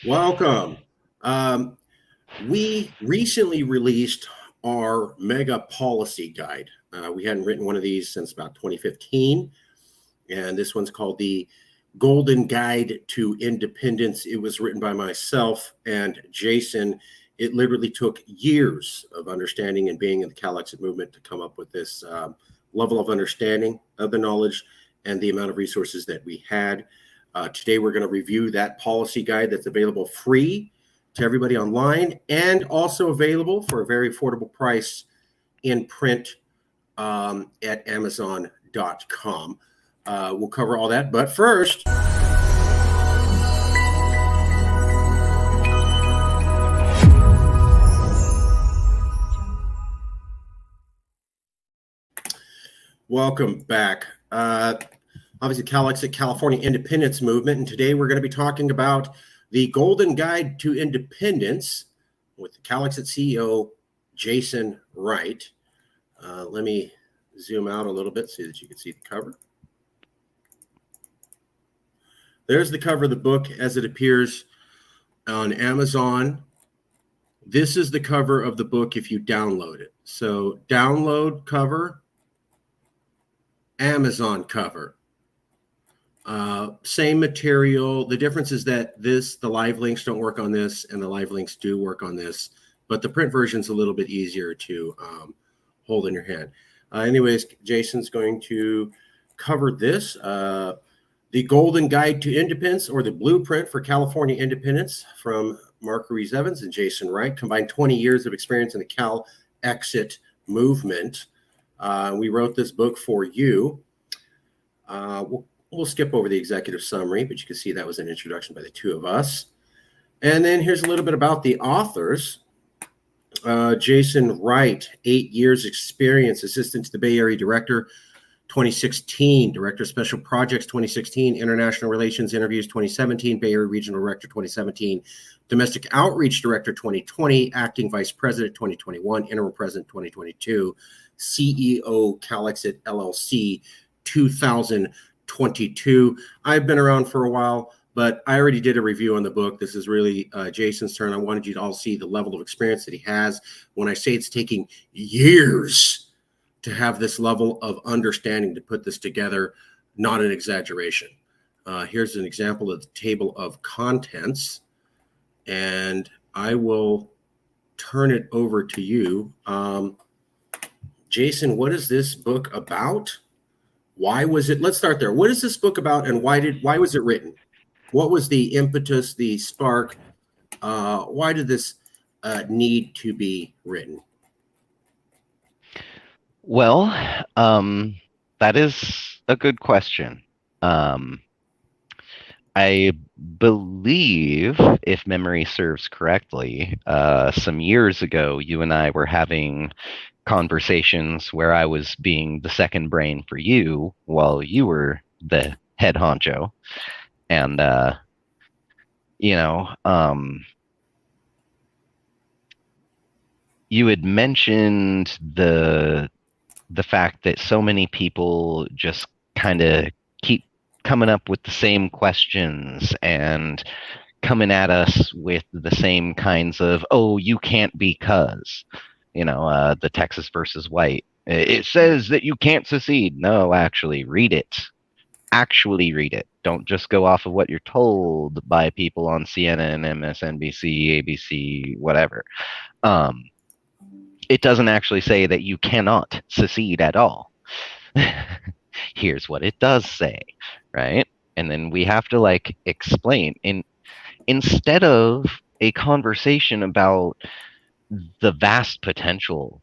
Welcome. Um, we recently released our mega policy guide. We hadn't written one of these since about 2015, and this one's called the Golden Guide to Independence. It was written by myself and Jason. It literally took years of understanding and being in the Calexit movement to come up with this level of understanding of the knowledge and the amount of resources that we had. Today, we're going to review that policy guide that's available free to everybody online and also available for a very affordable price in print at Amazon.com. We'll cover all that. But first, welcome back. Obviously, Calexit, California Independence Movement. And today we're going to be talking about the Golden Guide to Independence with the Calexit CEO, Jason Wright. Let me zoom out a little bit so that you can see the cover. There's the cover of the book as it appears on Amazon. This is the cover of the book if you download it. So download cover, Amazon cover. Same material. The difference is that the live links don't work on this and the live links do work on this, but the print version is a little bit easier to hold in your hand. Anyways, Jason's going to cover this. The Golden Guide to Independence, or the Blueprint for California Independence, from Mark Ruiz-Evans and Jason Wright, combined 20 years of experience in the Calexit movement. We wrote this book for you. We'll skip over the executive summary, but you can see that was an introduction by the two of us. And then here's a little bit about the authors. Jason Wright, 8 years experience, assistant to the Bay Area Director, 2016, Director of Special Projects, 2016, International Relations Interviews, 2017, Bay Area Regional Director, 2017, Domestic Outreach Director, 2020, Acting Vice President, 2021, Interim President, 2022, CEO, Calexit LLC, 2022. I've been around for a while, but I already did a review on the book. This is really Jason's turn. I wanted you to all see the level of experience that he has. When I say it's taking years to have this level of understanding to put this together, not an exaggeration. Here's an example of the table of contents, and I will turn it over to you. Jason, what is this book about? Why was it? Let's start there. What is this book about, and why was it written? What was the impetus, the spark? Why did this need to be written? Well, that is a good question. I believe, if memory serves correctly, some years ago, you and I were having conversations where I was being the second brain for you while you were the head honcho. And, you had mentioned the fact that so many people just kind of keep coming up with the same questions and coming at us with the same kinds of, oh, you can't because, the Texas versus White. It says that you can't secede. No, actually, read it. Actually read it. Don't just go off of what you're told by people on CNN, MSNBC, ABC, whatever. It doesn't actually say that you cannot secede at all. Here's what it does say, right? And then we have to explain. Instead of a conversation about the vast potential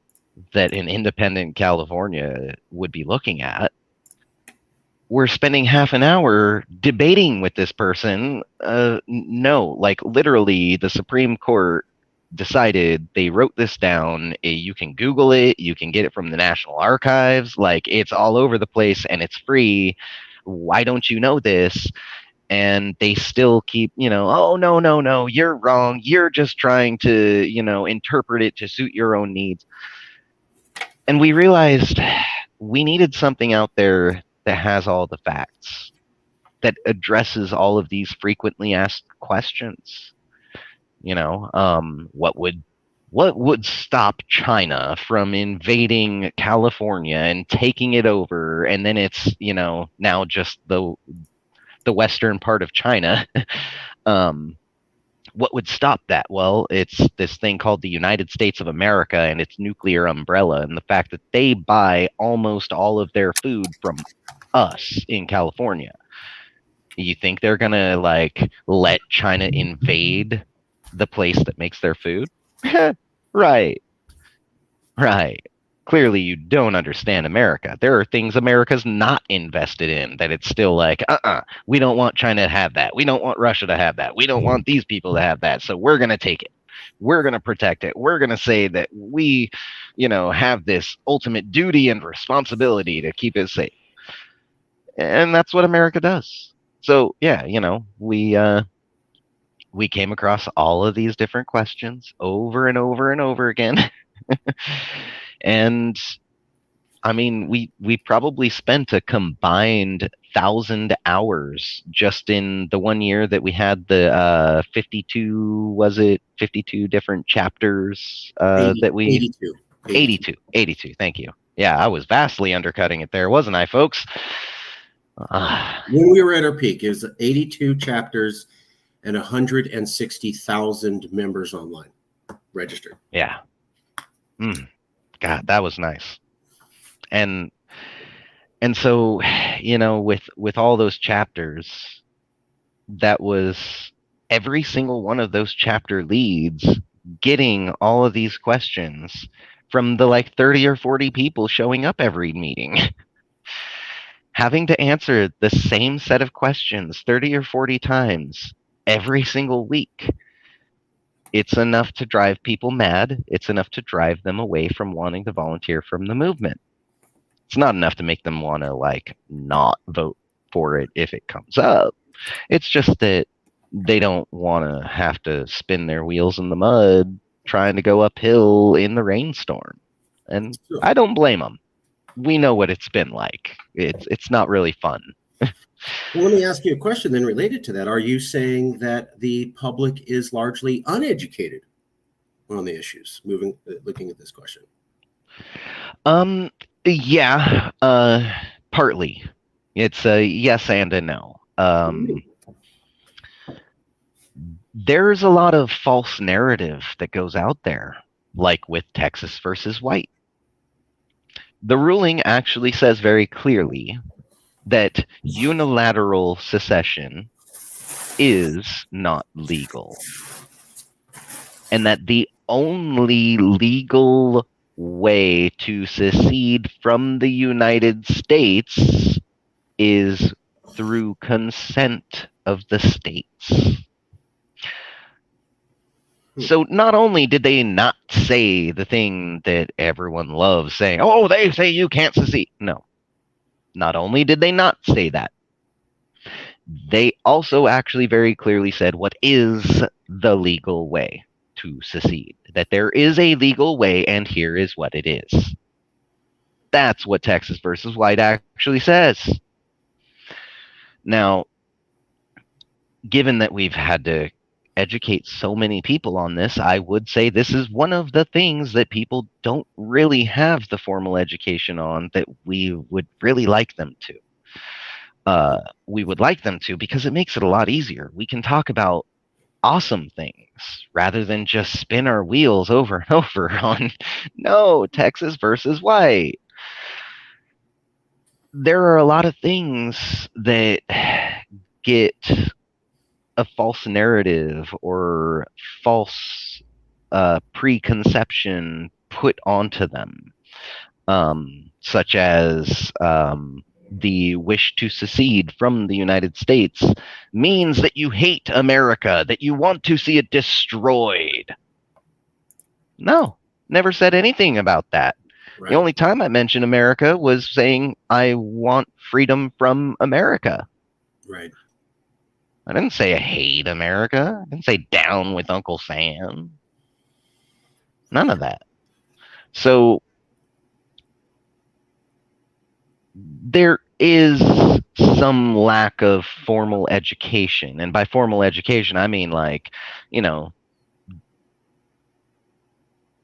that an independent California would be looking at, we're spending half an hour debating with this person. No, literally the Supreme Court decided, they wrote this down. You can Google it. You can get it from the National Archives. It's all over the place and it's free. Why don't you know this? And they still keep, oh, no, you're wrong. You're just trying to, interpret it to suit your own needs. And we realized we needed something out there that has all the facts, that addresses all of these frequently asked questions. What would stop China from invading California and taking it over, and then it's now just the western part of China? um, what would stop that? Well, it's this thing called the United States of America and its nuclear umbrella, and the fact that they buy almost all of their food from us in California. You think they're gonna let China invade the place that makes their food? Right, right. Clearly, you don't understand America. There are things America's not invested in that it's still we don't want China to have that. We don't want Russia to have that. We don't want these people to have that. So we're going to take it. We're going to protect it. We're going to say that we, have this ultimate duty and responsibility to keep it safe. And that's what America does. So, yeah, we came across all of these different questions over and over and over again. And I mean, we probably spent a combined 1,000 hours just in the one year that we had the 52, was it 52 different chapters 80, that we 82. 82. Thank you. Yeah, I was vastly undercutting it there, wasn't I, folks? When we were at our peak, it was 82 chapters and 160,000 members online registered. Yeah. God, that was nice. And so, with all those chapters, that was every single one of those chapter leads getting all of these questions from the 30 or 40 people showing up every meeting. Having to answer the same set of questions 30 or 40 times every single week. It's enough to drive people mad. It's enough to drive them away from wanting to volunteer from the movement. It's not enough to make them want to not vote for it if it comes up. It's just that they don't want to have to spin their wheels in the mud trying to go uphill in the rainstorm. And sure. I don't blame them. We know what it's been like. It's not really fun. Well, let me ask you a question then related to that. Are you saying that the public is largely uneducated on the issues, looking at this question? Yeah, partly. It's a yes and a no. There's a lot of false narrative that goes out there, like with Texas versus White. The ruling actually says very clearly that unilateral secession is not legal, and that the only legal way to secede from the United States is through consent of the states. So not only did they not say the thing that everyone loves saying, oh, they say you can't secede. No. Not only did they not say that, they also actually very clearly said what is the legal way to secede. That there is a legal way, and here is what it is. That's what Texas versus White actually says. Now, given that we've had to educate so many people on this, I would say this is one of the things that people don't really have the formal education on that we would really like them to. We would like them to because it makes it a lot easier. We can talk about awesome things rather than just spin our wheels over and over on, no, Texas versus White. There are a lot of things that get a false narrative or false preconception put onto them, such as the wish to secede from the United States means that you hate America, that you want to see it destroyed. No, never said anything about that. Right. The only time I mentioned America was saying I want freedom from America. Right. I didn't say I hate America. I didn't say down with Uncle Sam. None of that. So there is some lack of formal education. And by formal education, I mean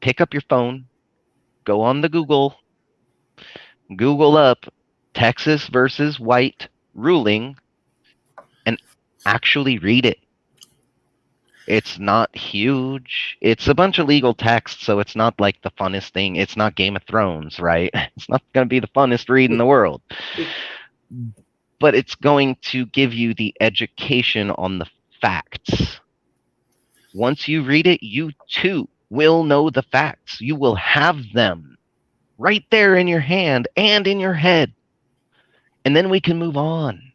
pick up your phone, go on the Google up Texas versus White ruling, and actually read it. It's not huge. It's a bunch of legal text, so it's not like the funnest thing. It's not Game of Thrones, right? It's not going to be the funnest read in the world. But it's going to give you the education on the facts. Once you read it, you too will know the facts. You will have them right there in your hand and in your head. And then we can move on.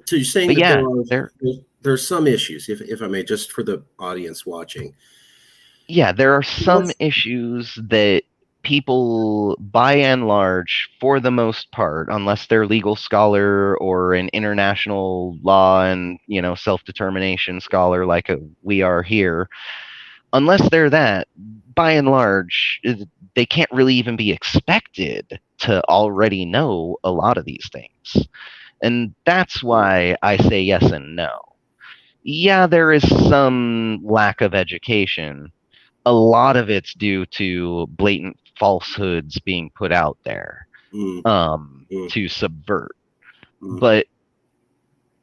So you're saying But that yeah, there's some issues, if I may, just for the audience watching. yeah, there are some What's issues that people, by and large, for the most part, unless they're legal scholar or an international law and self-determination scholar like we are here, unless they're that, by and large, they can't really even be expected to already know a lot of these things. And that's why I say yes and no. Yeah, there is some lack of education. A lot of it's due to blatant falsehoods being put out there mm, mm, to subvert. mm, But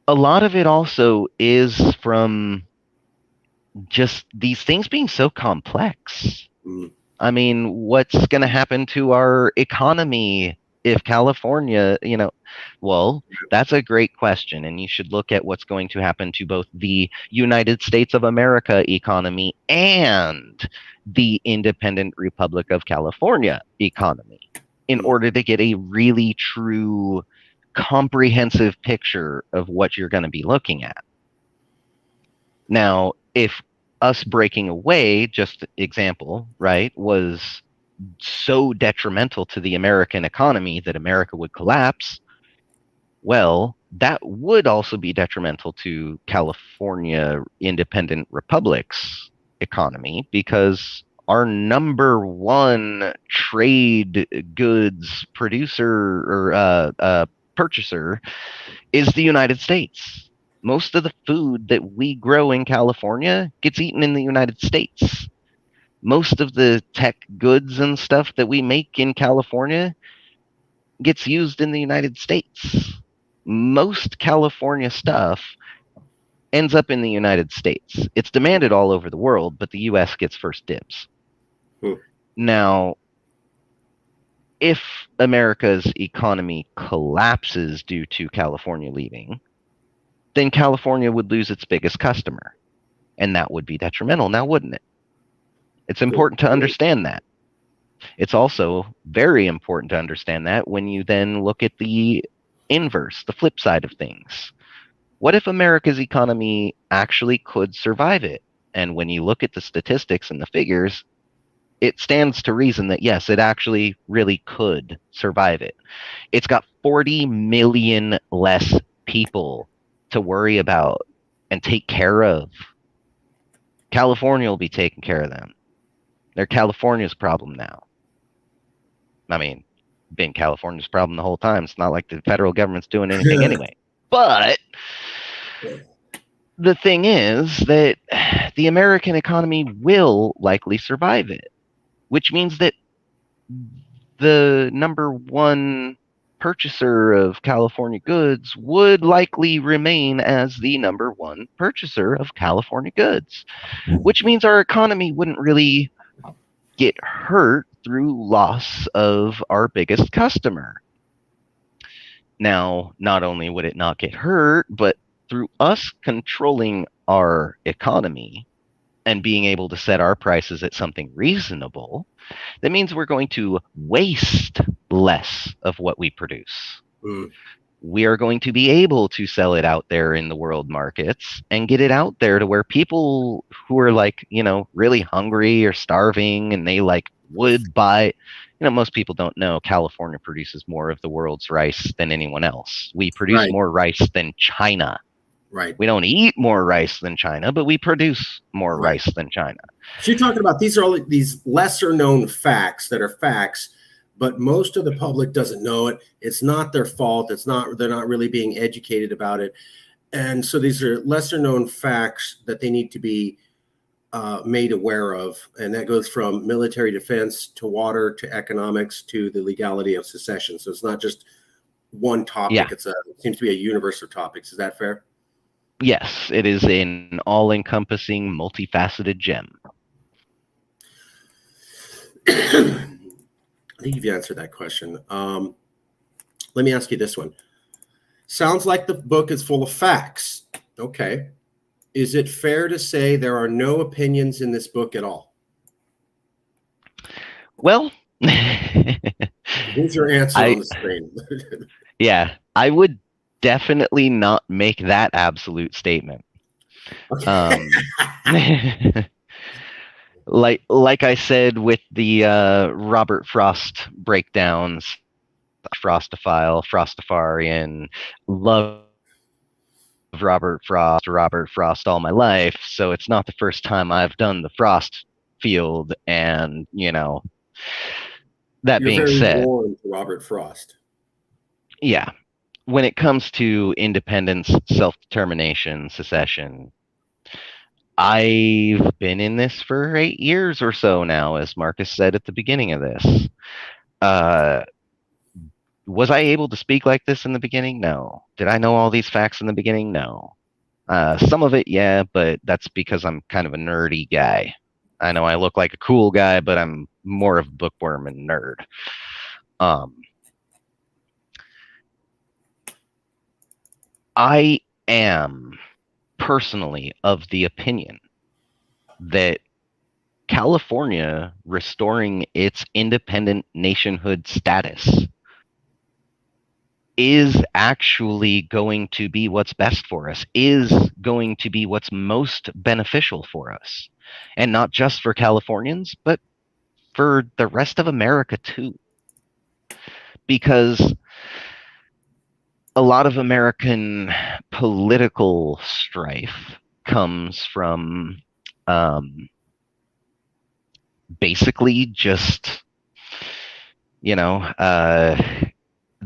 a lot of it also is from just these things being so complex. mm, I mean, what's going to happen to our economy if California, well, that's a great question. And you should look at what's going to happen to both the United States of America economy and the independent Republic of California economy in mm, order to get a really true, comprehensive picture of what you're going to be looking at. Now, if us breaking away, just example, right, was so detrimental to the American economy that America would collapse, well, that would also be detrimental to California Independent Republic's economy because our number one trade goods producer or purchaser is the United States. Most of the food that we grow in California gets eaten in the United States. Most of the tech goods and stuff that we make in California gets used in the United States. Most California stuff ends up in the United States. It's demanded all over the world, but the US gets first dibs. mm. Now, if America's economy collapses due to California leaving, then California would lose its biggest customer. And that would be detrimental now, wouldn't it? It's important to understand that. It's also very important to understand that when you then look at the inverse, the flip side of things. What if America's economy actually could survive it? And when you look at the statistics and the figures, it stands to reason that yes, it actually really could survive it. It's got 40 million less people to worry about and take care of. California will be taking care of them. They're California's problem now. I mean, been California's problem the whole time. It's not like the federal government's doing anything anyway. But the thing is that the American economy will likely survive it, which means that the number one purchaser of California goods would likely remain as the number one purchaser of California goods, which means our economy wouldn't really get hurt through loss of our biggest customer. Now, not only would it not get hurt, but through us controlling our economy and being able to set our prices at something reasonable, that means we're going to waste less of what we produce. Mm. We are going to be able to sell it out there in the world markets and get it out there to where people who are like, really hungry or starving and they like would buy, most people don't know California produces more of the world's rice than anyone else. We produce more rice than China. Right. We don't eat more rice than China, but we produce more Right. rice than China. So you're talking about these are all these lesser known facts that are facts, but most of the public doesn't know it. It's not their fault. They're not really being educated about it. And so these are lesser known facts that they need to be made aware of, and that goes from military defense to water to economics to the legality of secession. So it's not just one topic. Yeah. It seems to be a universe of topics. Is that fair? Yes, it is an all-encompassing, multifaceted gem. I think you've answered that question. Let me ask you this one. Sounds like the book is full of facts. Okay. Is it fair to say there are no opinions in this book at all? Well, Here's your answer on the screen. Yeah, I would definitely not make that absolute statement. Okay. Like I said with the Robert Frost breakdowns, Frostophile, Frostafarian, love Robert Frost all my life, so it's not the first time I've done the Frost field, and that You're being very said, warm to Robert Frost. yeah, when it comes to independence, self-determination, secession, I've been in this for 8 years or so now, as Marcus said at the beginning of this. Was I able to speak like this in the beginning? No. Did I know all these facts in the beginning? No. Some of it, yeah, but that's because I'm kind of a nerdy guy. I know I look like a cool guy, but I'm more of a bookworm and nerd. I am personally of the opinion that California restoring its independent nationhood status is actually going to be what's best for us, is going to be what's most beneficial for us. And not just for Californians, but for the rest of America too. Because a lot of American political strife comes from basically just, there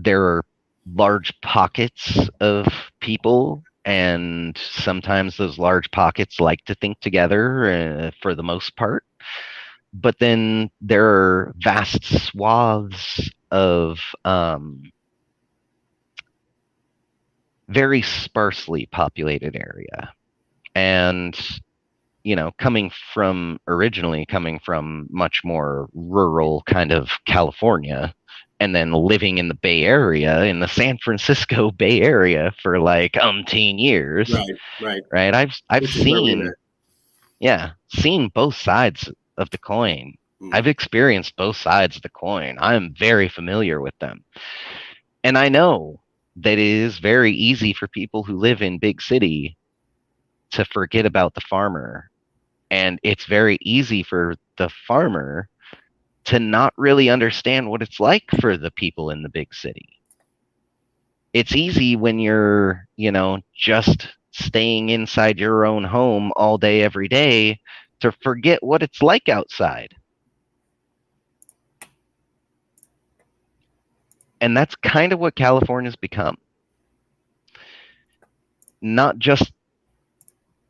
are large pockets of people, and sometimes those large pockets like to think together for the most part. But then there are vast swaths of very sparsely populated area. And originally coming from much more rural kind of California, and then living in the Bay Area, in the San Francisco Bay Area for like umpteen years. Right. I've Which is where we met. seen both sides of the coin. I've experienced both sides of the coin. I'm very familiar with them. And I know that it is very easy for people who live in big city to forget about the farmer. And it's very easy for the farmer to not really understand what it's like for the people in the big city. It's easy when you're, just staying inside your own home all day, every day, to forget what it's like outside. And that's kind of what California's become. Not just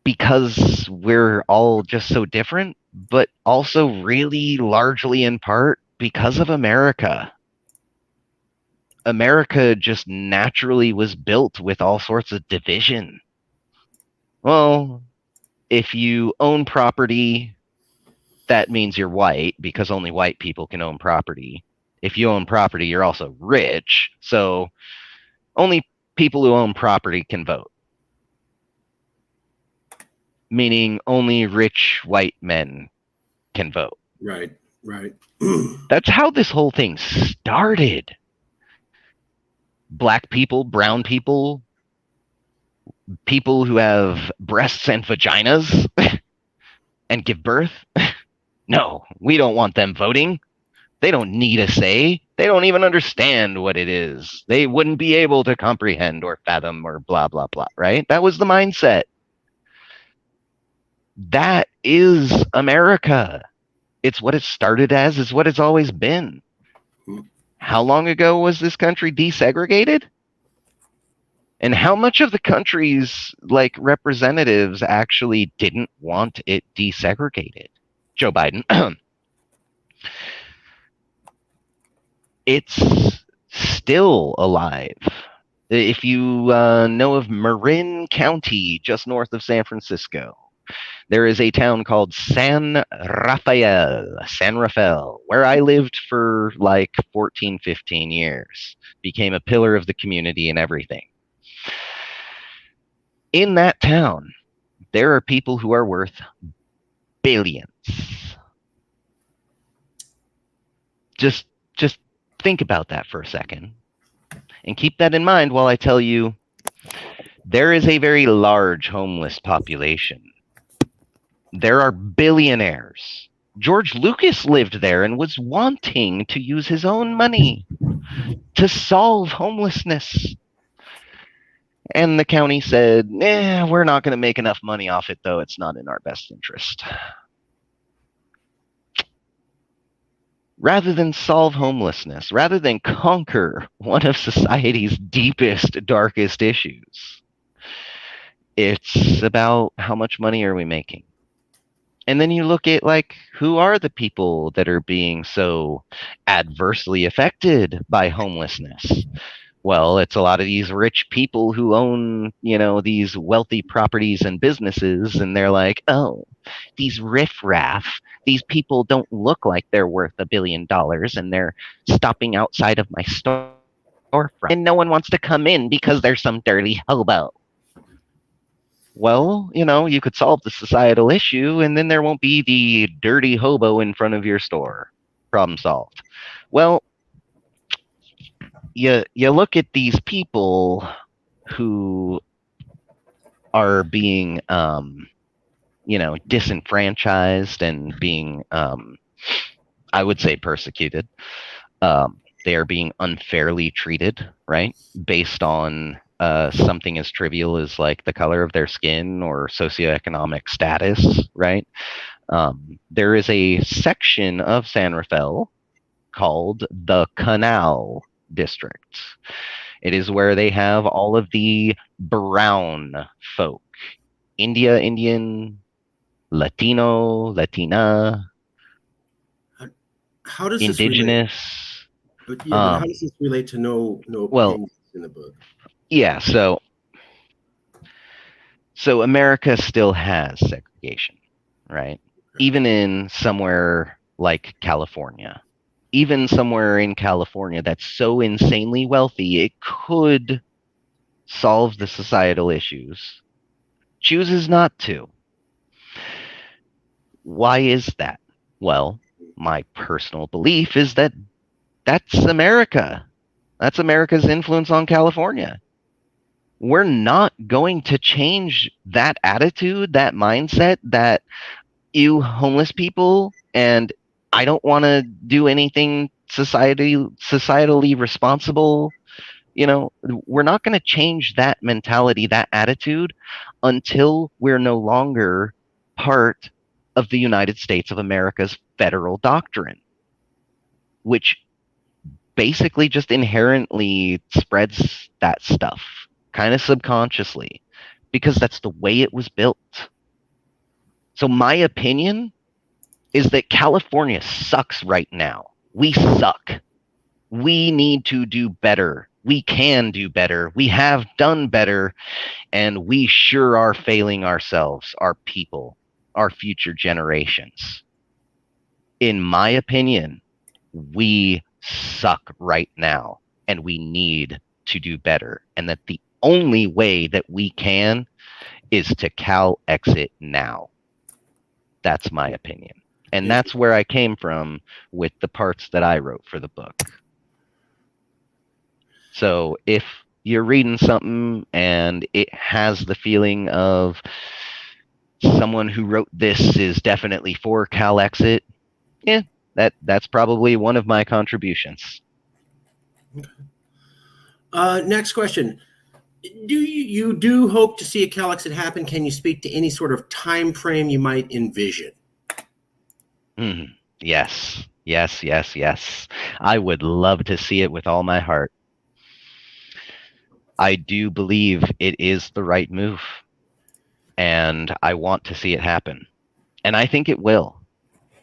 because we're all just so different, but also really largely in part because of America. America just naturally was built with all sorts of division. Well, if you own property, that means you're white, because only white people can own property. If you own property, you're also rich, so only people who own property can vote. Meaning only rich white men can vote. Right. That's how this whole thing started. Black people, brown people, people who have breasts and vaginas and give birth. No, we don't want them voting. They don't need a say. They don't even understand what it is. They wouldn't be able to comprehend or fathom or blah, blah, blah, right? That was the mindset. That is America. It's what it started as, it's what it's always been. How long ago was this country desegregated? And how much of the country's like representatives actually didn't want it desegregated? Joe Biden. It's still alive. If you know of Marin County, just north of San Francisco, there is a town called San Rafael, where I lived for like 14, 15 years, became a pillar of the community and everything. In that town, there are people who are worth billions. Just just think about that for a second and keep that in mind while I tell you there is a very large homeless population. There are billionaires. George Lucas lived there and was wanting to use his own money to solve homelessness. And the county said, we're not going to make enough money off it, though. It's not in our best interest. Rather than solve homelessness, rather than conquer one of society's deepest, darkest issues, it's about how much money are we making? And then you look at like who are the people that are being so adversely affected by homelessness? Well, it's a lot of these rich people who own, these wealthy properties and businesses, and they're like, oh, these riffraff, these people don't look like they're worth $1 billion, and they're stopping outside of my storefront, and no one wants to come in because there's some dirty hobo. Well, you could solve the societal issue, and then there won't be the dirty hobo in front of your store. Problem solved. Well, you look at these people who are being disenfranchised and being I would say persecuted. They are being unfairly treated, right, based on something as trivial as like the color of their skin or socioeconomic status, right? There is a section of San Rafael called the Canal District. It is where they have all of the brown folk, Indian, Latino, Latina, How does this relate? indigenous. But how does this relate to no Well, opinions in the book? yeah, so America still has segregation, right? Even in somewhere like California. Even somewhere in California that's so insanely wealthy, it could solve the societal issues, chooses not to. Why is that? Well, my personal belief is that that's America. That's America's influence on California. We're not going to change that attitude, that mindset that you homeless people and I don't want to do anything societally responsible. We're not going to change that mentality, that attitude until we're no longer part of the United States of America's federal doctrine, which basically just inherently spreads that stuff kind of subconsciously because that's the way it was built. So my opinion is that California sucks right now. We suck. We need to do better. We can do better. We have done better, and we sure are failing ourselves, our people, our future generations. In my opinion, we suck right now, and we need to do better. And that the only way that we can is to Calexit now. That's my opinion. And that's where I came from with the parts that I wrote for the book. So if you're reading something and it has the feeling of someone who wrote this is definitely for Calexit, that's probably one of my contributions. Next question. Do you hope to see a Calexit happen? Can you speak to any sort of time frame you might envision? Yes. I would love to see it with all my heart. I do believe it is the right move, and I want to see it happen. And I think it will.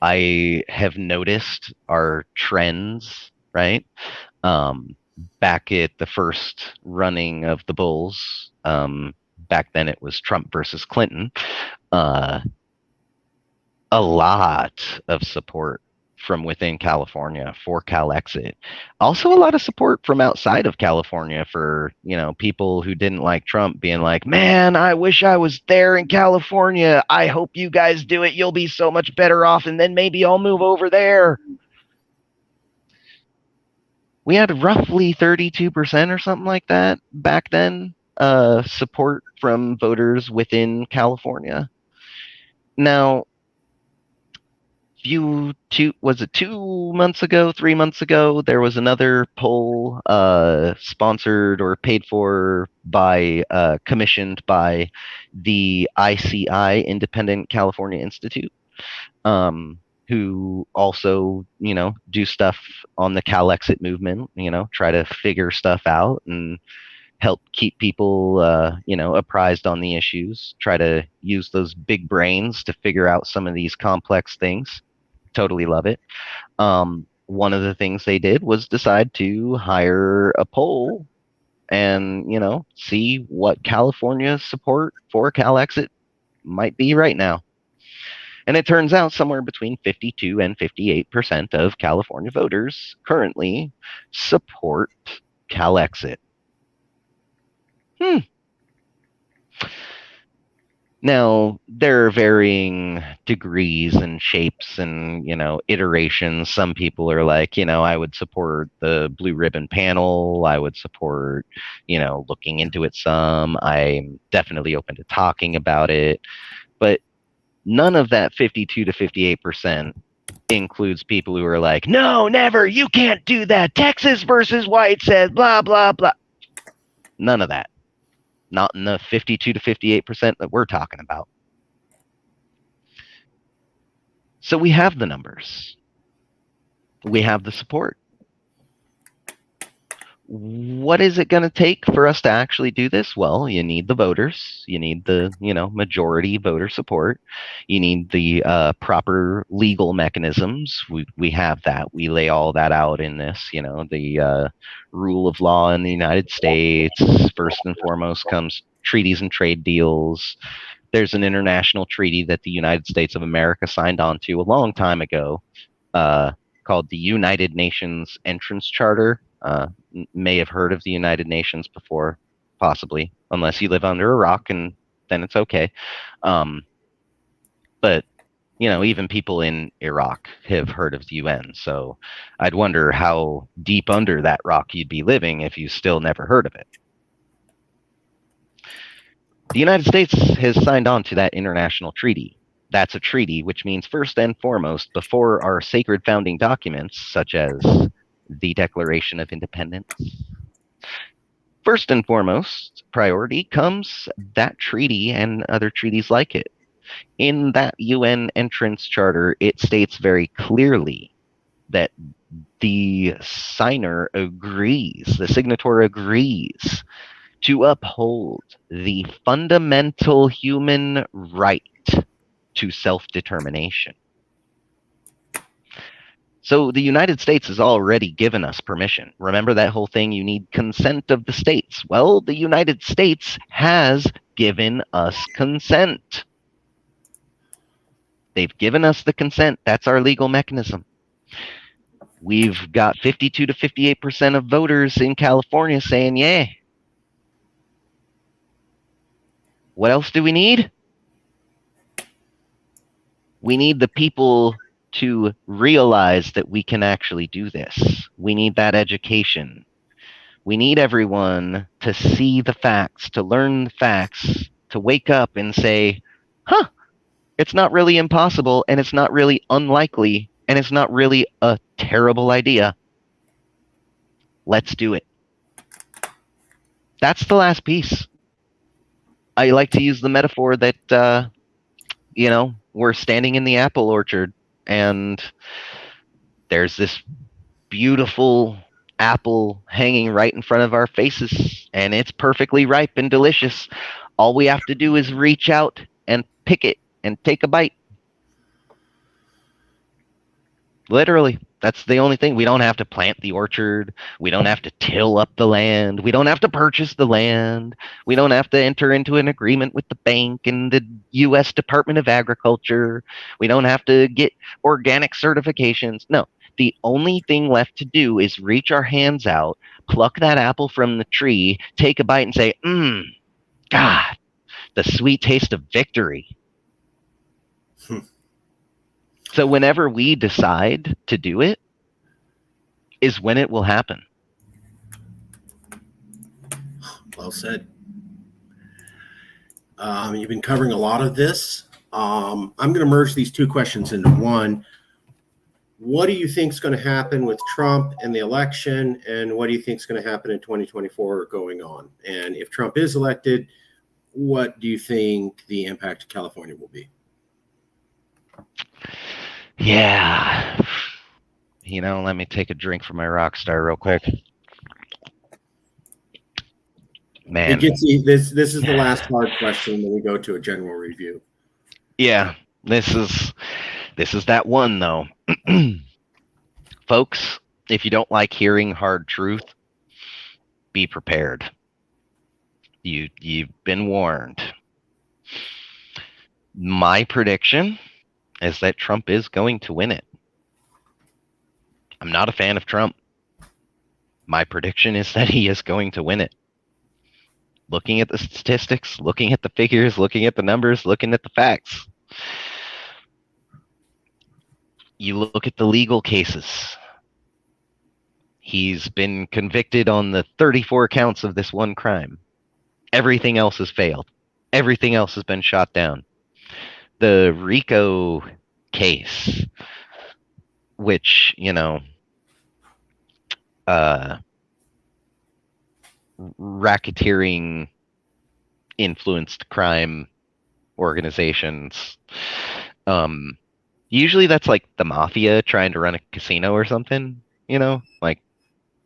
I have noticed our trends, right? Um, Back at the first running of the Bulls, back then it was Trump versus Clinton. Uh, a lot of support from within California for Calexit. Also a lot of support from outside of California for, people who didn't like Trump being like, "Man, I wish I was there in California. I hope you guys do it. You'll be so much better off and then maybe I'll move over there." We had roughly 32% or something like that back then, support from voters within California. Now, was it 2 months ago, 3 months ago, there was another poll sponsored or paid for by, commissioned by the ICI, Independent California Institute, who also, do stuff on the Calexit movement, try to figure stuff out and help keep people, apprised on the issues, try to use those big brains to figure out some of these complex things. Totally love it. One of the things they did was decide to hire a poll and, see what California's support for Calexit might be right now. And it turns out somewhere between 52 and 58% of California voters currently support Calexit. Now, there are varying degrees and shapes and, iterations. Some people are like, I would support the blue ribbon panel. I would support, looking into it some. I'm definitely open to talking about it. But none of that 52 to 58% includes people who are like, "No, never, you can't do that. Texas versus White said blah, blah, blah." None of that. Not in the 52 to 58% that we're talking about. So we have the numbers. We have the support. What is it going to take for us to actually do this? Well, you need the voters. You need the, majority voter support. You need the proper legal mechanisms. We have that. We lay all that out in this, the rule of law in the United States. First and foremost comes treaties and trade deals. There's an international treaty that the United States of America signed on to a long time ago, called the United Nations Entrance Charter. May have heard of the United Nations before, possibly, unless you live under a rock, and then it's okay. But, even people in Iraq have heard of the UN, so I'd wonder how deep under that rock you'd be living if you still never heard of it. The United States has signed on to that international treaty. That's a treaty, which means first and foremost, before our sacred founding documents, such as the Declaration of Independence, first and foremost priority comes that treaty and other treaties like it. In that UN entrance charter, it states very clearly that the signer agrees, the signatory agrees to uphold the fundamental human right to self-determination. So the United States has already given us permission. Remember that whole thing, you need consent of the states. Well, the United States has given us consent. They've given us the consent. That's our legal mechanism. We've got 52 to 58% of voters in California saying yay. What else do we need? We need the people to realize that we can actually do this. We need that education. We need everyone to see the facts, to learn the facts, to wake up and say, huh, it's not really impossible, and it's not really unlikely, and it's not really a terrible idea. Let's do it. That's the last piece. I like to use the metaphor that, we're standing in the apple orchard, and there's this beautiful apple hanging right in front of our faces, and it's perfectly ripe and delicious. All we have to do is reach out and pick it and take a bite. Literally, that's the only thing. We don't have to plant the orchard. We don't have to till up the land. We don't have to purchase the land. We don't have to enter into an agreement with the bank and the U.S. Department of Agriculture. We don't have to get organic certifications. No, the only thing left to do is reach our hands out, pluck that apple from the tree, take a bite, and say, God, the sweet taste of victory. So whenever we decide to do it is when it will happen. Well said. You've been covering a lot of this. I'm going to merge these two questions into one. What do you think is going to happen with Trump and the election, and what do you think is going to happen in 2024 going on? And if Trump is elected, what do you think the impact to California will be? Yeah. Let me take a drink from my Rockstar real quick. Man. It gets this is the last hard question when we go to a general review. Yeah. This is that one though. Folks, if you don't like hearing hard truth, be prepared. You've been warned. My prediction is that Trump is going to win it. I'm not a fan of Trump. My prediction is that he is going to win it. Looking at the statistics, looking at the figures, looking at the numbers, looking at the facts. You look at the legal cases. He's been convicted on the 34 counts of this one crime. Everything else has failed. Everything else has been shot down. The RICO case, which, racketeering influenced crime organizations. Usually that's like the mafia trying to run a casino or something,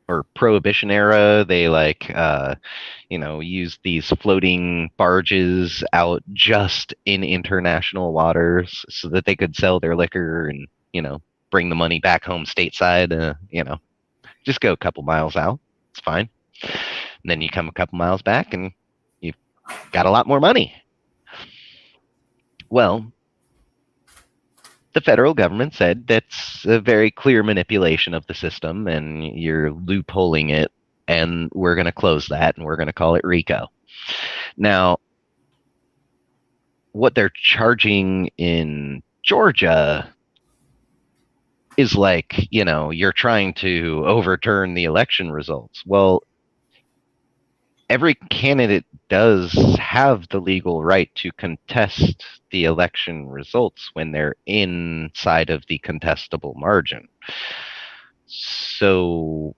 or Prohibition era. They use these floating barges out just in international waters so that they could sell their liquor and, bring the money back home stateside. Just go a couple miles out. It's fine. And then you come a couple miles back and you've got a lot more money. Well, the federal government said that's a very clear manipulation of the system and you're loopholing it, and we're going to close that and we're going to call it RICO. Now, what they're charging in Georgia is like, you're trying to overturn the election results. Well, every candidate does have the legal right to contest the election results when they're inside of the contestable margin. So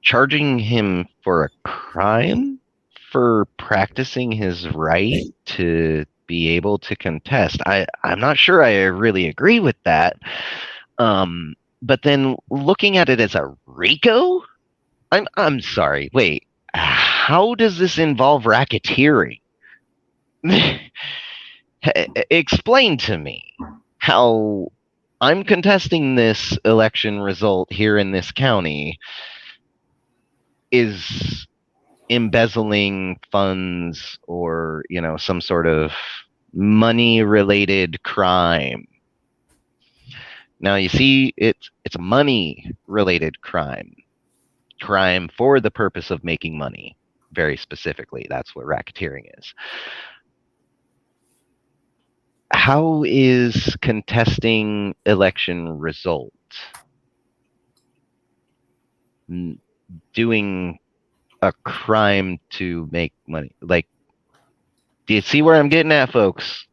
charging him for a crime for practicing his right to be able to contest, I'm not sure I really agree with that. But then looking at it as a RICO, I'm sorry. Wait, how does this involve racketeering? Explain to me how I'm contesting this election result here in this county is embezzling funds or, some sort of money-related crime. Now, you see, it's a money-related crime for the purpose of making money. Very specifically, that's what racketeering is. How is contesting election result doing a crime to make money? Like, do you see where I'm getting at, folks?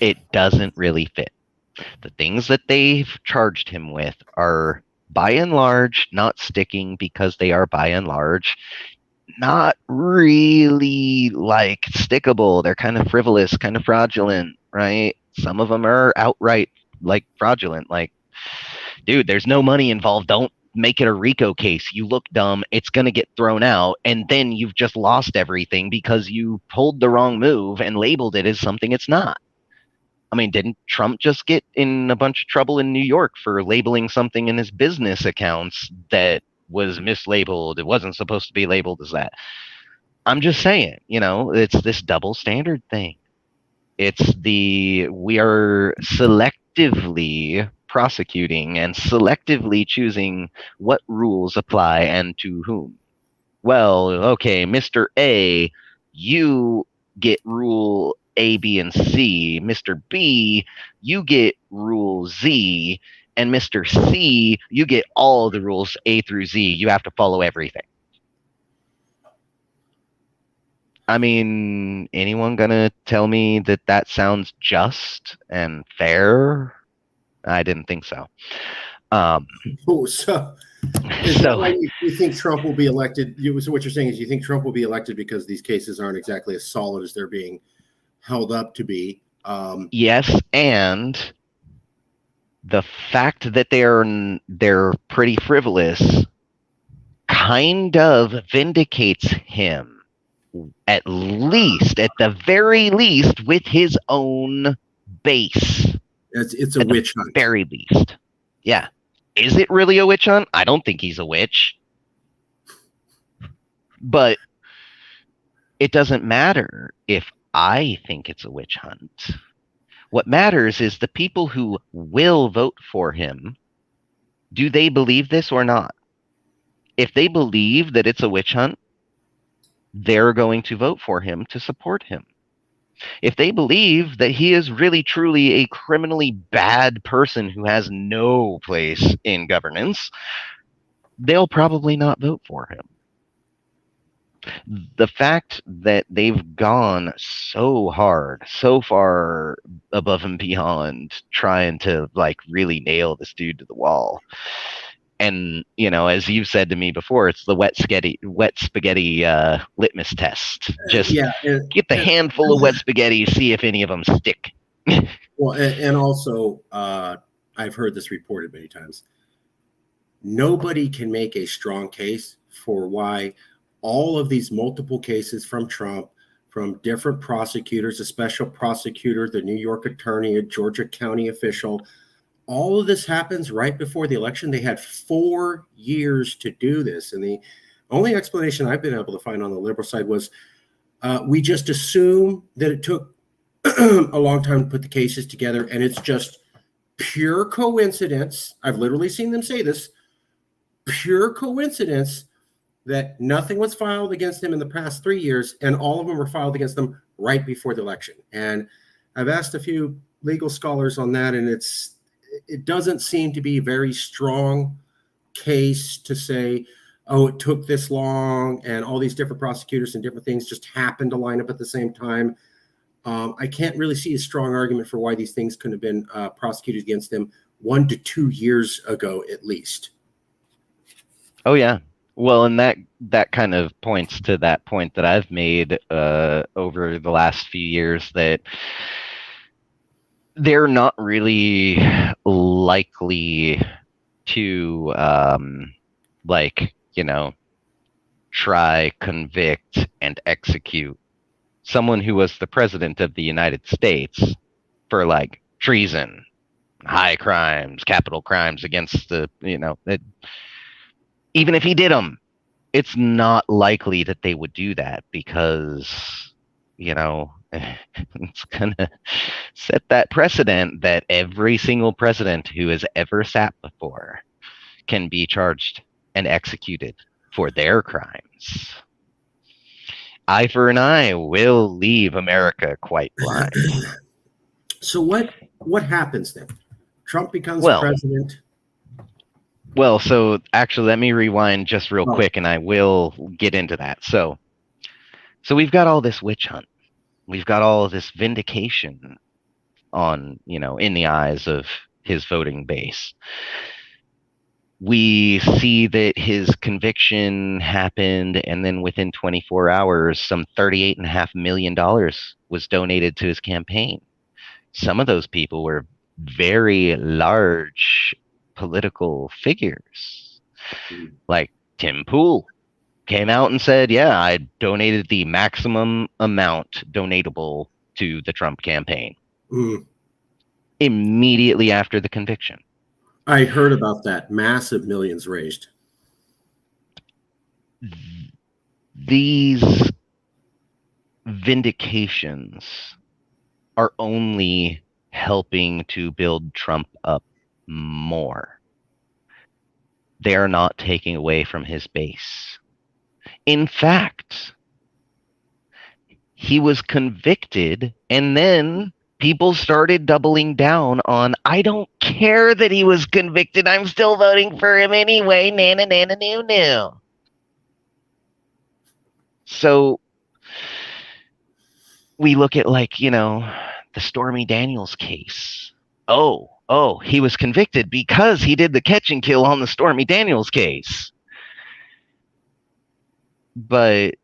It doesn't really fit. The things that they've charged him with are by and large not sticking because they are by and large not really like stickable. They're kind of frivolous, kind of fraudulent, right? Some of them are outright like fraudulent, like dude, there's no money involved. Don't make it a RICO case. You look dumb. It's going to get thrown out. And then you've just lost everything because you pulled the wrong move and labeled it as something it's not. I mean, didn't Trump just get in a bunch of trouble in New York for labeling something in his business accounts that was mislabeled? It wasn't supposed to be labeled as that. I'm just saying, it's this double standard thing. We are selectively prosecuting and selectively choosing what rules apply and to whom. Well, okay, Mr. A, you get rule A, B, and C. Mr. B, you get rule Z. And Mr. C, you get all the rules A through Z. You have to follow everything. I mean, anyone gonna tell me that that sounds just and fair? I didn't think so. So is that why you think Trump will be elected? So what you're saying is you think Trump will be elected because these cases aren't exactly as solid as they're being held up to be. Yes, and the fact that they're pretty frivolous kind of vindicates him, at the very least, with his own base. It's a witch hunt. Very least. Yeah. Is it really a witch hunt? I don't think he's a witch. But it doesn't matter if I think it's a witch hunt. What matters is the people who will vote for him, do they believe this or not? If they believe that it's a witch hunt, they're going to vote for him to support him. If they believe that he is really truly a criminally bad person who has no place in governance, they'll probably not vote for him. The fact that they've gone so hard, so far above and beyond trying to really nail this dude to the wall. And, as you've said to me before, it's the wet spaghetti litmus test. Just get the handful of wet spaghetti, see if any of them stick. Well, and also, I've heard this reported many times. Nobody can make a strong case for why all of these multiple cases from Trump, from different prosecutors, a special prosecutor, the New York attorney, a Georgia county official, all of this happens right before the election. They had 4 years to do this. And the only explanation I've been able to find on the liberal side was we just assume that it took a long time to put the cases together. And it's just pure coincidence. I've literally seen them say this, pure coincidence that nothing was filed against him in the past 3 years. And all of them were filed against them right before the election. And I've asked a few legal scholars on that, and it doesn't seem to be a very strong case to say, oh, it took this long and all these different prosecutors and different things just happened to line up at the same time. I can't really see a strong argument for why these things couldn't have been prosecuted against them 1 to 2 years ago, at least. Oh, yeah. Well, and that kind of points to that point that I've made over the last few years, that they're not really likely to try, convict, and execute someone who was the president of the United States for treason, high crimes, capital crimes against even if he did them, it's not likely that they would do that because it's gonna set that precedent that every single president who has ever sat before can be charged and executed for their crimes. Eye for an eye will leave America quite blind. So what happens then? Trump becomes president. Well, so actually, let me rewind just real quick, and I will get into that. So we've got all this witch hunt. We've got all of this vindication on, in the eyes of his voting base. We see that his conviction happened, and then within 24 hours, some $38.5 million was donated to his campaign. Some of those people were very large political figures. Like Tim Pool came out and said, yeah, I donated the maximum amount donatable to the Trump campaign immediately after the conviction. I heard about that. Massive millions raised. These vindications are only helping to build Trump up more. They are not taking away from his base. In fact, he was convicted, and then people started doubling down on, I don't care that he was convicted, I'm still voting for him anyway, nana nana noo noo. So we look at, like, you know, the Stormy Daniels case. Oh, he was convicted because he did the catch and kill on the Stormy Daniels case. But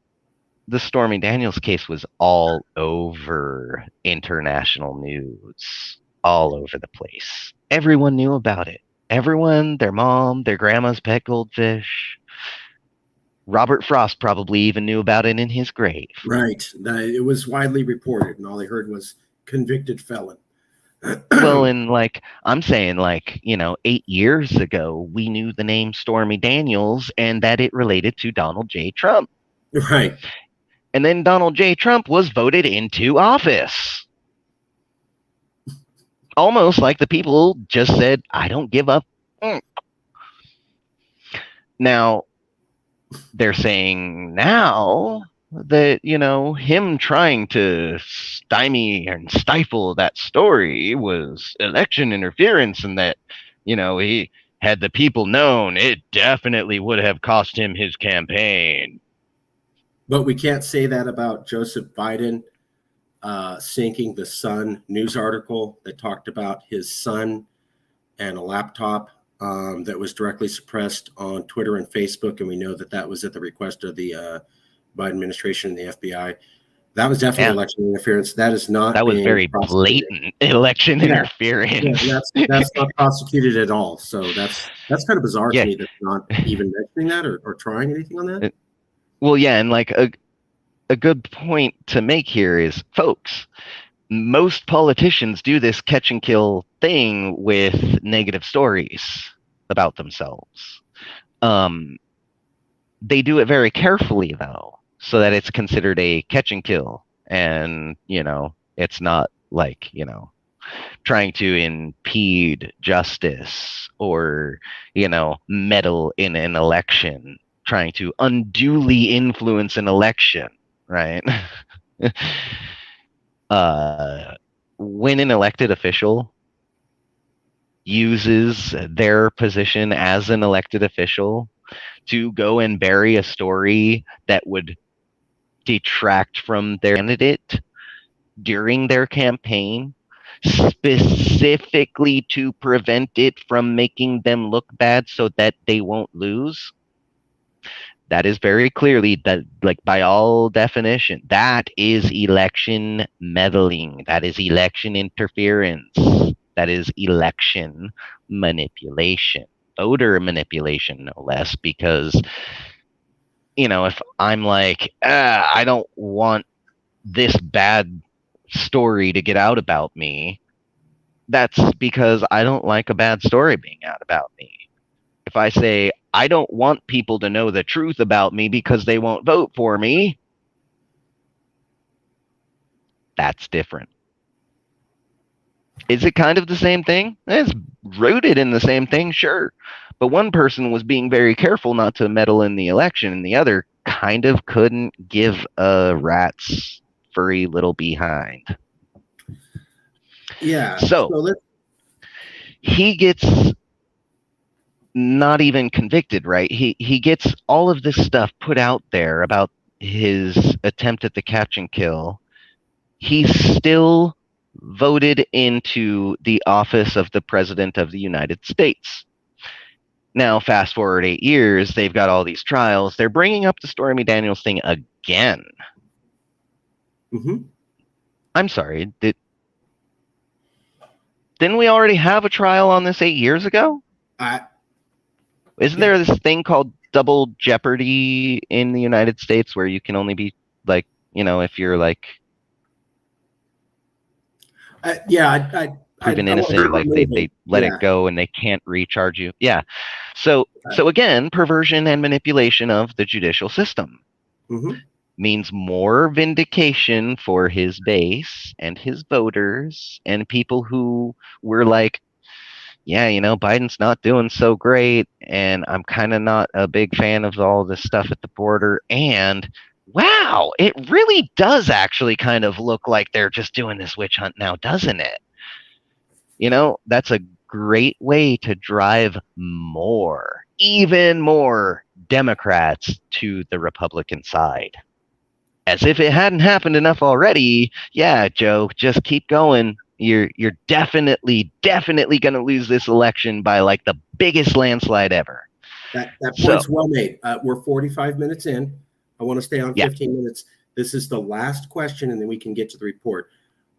the Stormy Daniels case was all over international news, all over the place. Everyone knew about it. Everyone, their mom, their grandma's pet goldfish. Robert Frost probably even knew about it in his grave. Right. It was widely reported, and all I heard was convicted felon. Well, and like, I'm saying, like, you know, 8 years ago, we knew the name Stormy Daniels and that it related to Donald J. Trump. Right. And then Donald J. Trump was voted into office. Almost like the people just said, I don't give up. Now, they're saying now that, you know, him trying to stymie and stifle that story was election interference, and that, you know, he had the people known, it definitely would have cost him his campaign. But we can't say that about Joseph Biden sinking the Sun news article that talked about his son and a laptop that was directly suppressed on Twitter and Facebook. And we know that that was at the request of the Biden administration and the FBI. That was definitely election interference. That is not. That was very blatant election interference. Yeah, that's not prosecuted at all. So that's kind of bizarre to me that they're not even mentioning that or trying anything on that. Well, yeah, and like a good point to make here is, folks, most politicians do this catch and kill thing with negative stories about themselves. They do it very carefully, though, so that it's considered a catch and kill. And, you know, it's not like, you know, trying to impede justice or, you know, meddle in an election, trying to unduly influence an election, right? When an elected official uses their position as an elected official to go and bury a story that would detract from their candidate during their campaign, specifically to prevent it from making them look bad so that they won't lose, that is very clearly, that, like, by all definition, that is election meddling. That is election interference. That is election manipulation, voter manipulation, no less, because, you know, if I'm like, I don't want this bad story to get out about me, that's because I don't like a bad story being out about me. If I say, I don't want people to know the truth about me because they won't vote for me, that's different. Is it kind of the same thing? It's rooted in the same thing, sure. But one person was being very careful not to meddle in the election, and the other kind of couldn't give a rat's furry little behind. Yeah. So he gets not even convicted, right? He gets all of this stuff put out there about his attempt at the catch and kill. He's still voted into the office of the President of the United States. Now, fast forward 8 years, they've got all these trials. They're bringing up the Stormy Daniels thing again. Mm-hmm. I'm sorry, didn't we already have a trial on this 8 years ago? I Isn't yeah. there this thing called double jeopardy in the United States where you can only be like, if you're like Yeah, proven I want innocent, to or like remove they it. let it Yeah. go and they can't recharge you. Yeah. So again, perversion and manipulation of the judicial system Mm-hmm. means more vindication for his base and his voters and people who were like, yeah, Biden's not doing so great, and I'm kind of not a big fan of all this stuff at the border. And wow, it really does actually kind of look like they're just doing this witch hunt now, doesn't it? That's a great way to drive even more Democrats to the Republican side. As if it hadn't happened enough already. Yeah, Joe, just keep going. You're definitely going to lose this election by like the biggest landslide ever. That So, point's well made. We're 45 minutes in. I want to stay on yeah, 15 minutes. This is the last question, and then we can get to the report.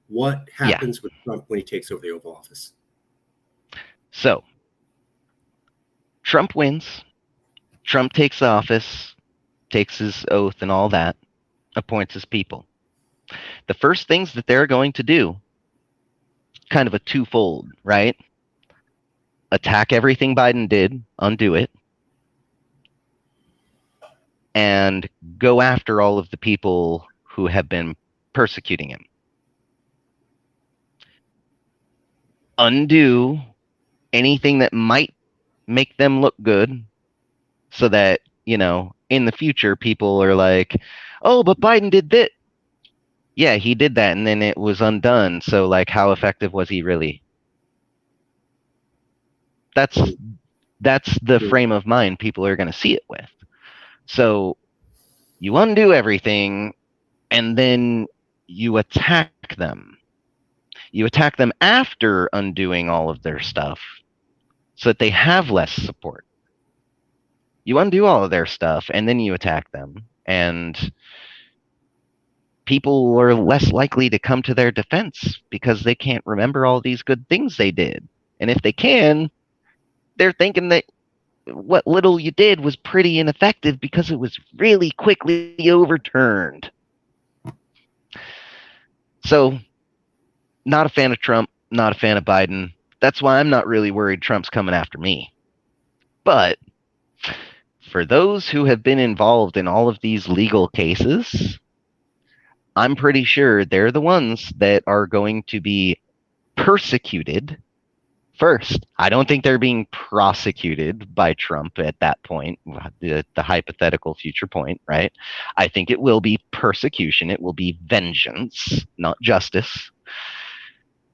What yeah. happens with Trump when he takes over the Oval Office? So, Trump wins. Trump takes office, takes his oath and all that, appoints his people. The first things that they're going to do, kind of a twofold, right? Attack everything Biden did, undo it, and go after all of the people who have been persecuting him. Undo anything that might make them look good so that, in the future, people are like, oh, but Biden did this. Yeah, he did that, and then it was undone. So, like, how effective was he really? That's that's the frame of mind people are going to see it with. So you undo everything, and then you attack them. You attack them after undoing all of their stuff so that they have less support. You undo all of their stuff, and then you attack them, and people are less likely to come to their defense because they can't remember all these good things they did. And if they can, they're thinking that what little you did was pretty ineffective because it was really quickly overturned. So, not a fan of Trump, not a fan of Biden. That's why I'm not really worried Trump's coming after me. But for those who have been involved in all of these legal cases, I'm pretty sure they're the ones that are going to be persecuted first. I don't think they're being prosecuted by Trump at that point, the hypothetical future point, right? I think it will be persecution. It will be vengeance, not justice.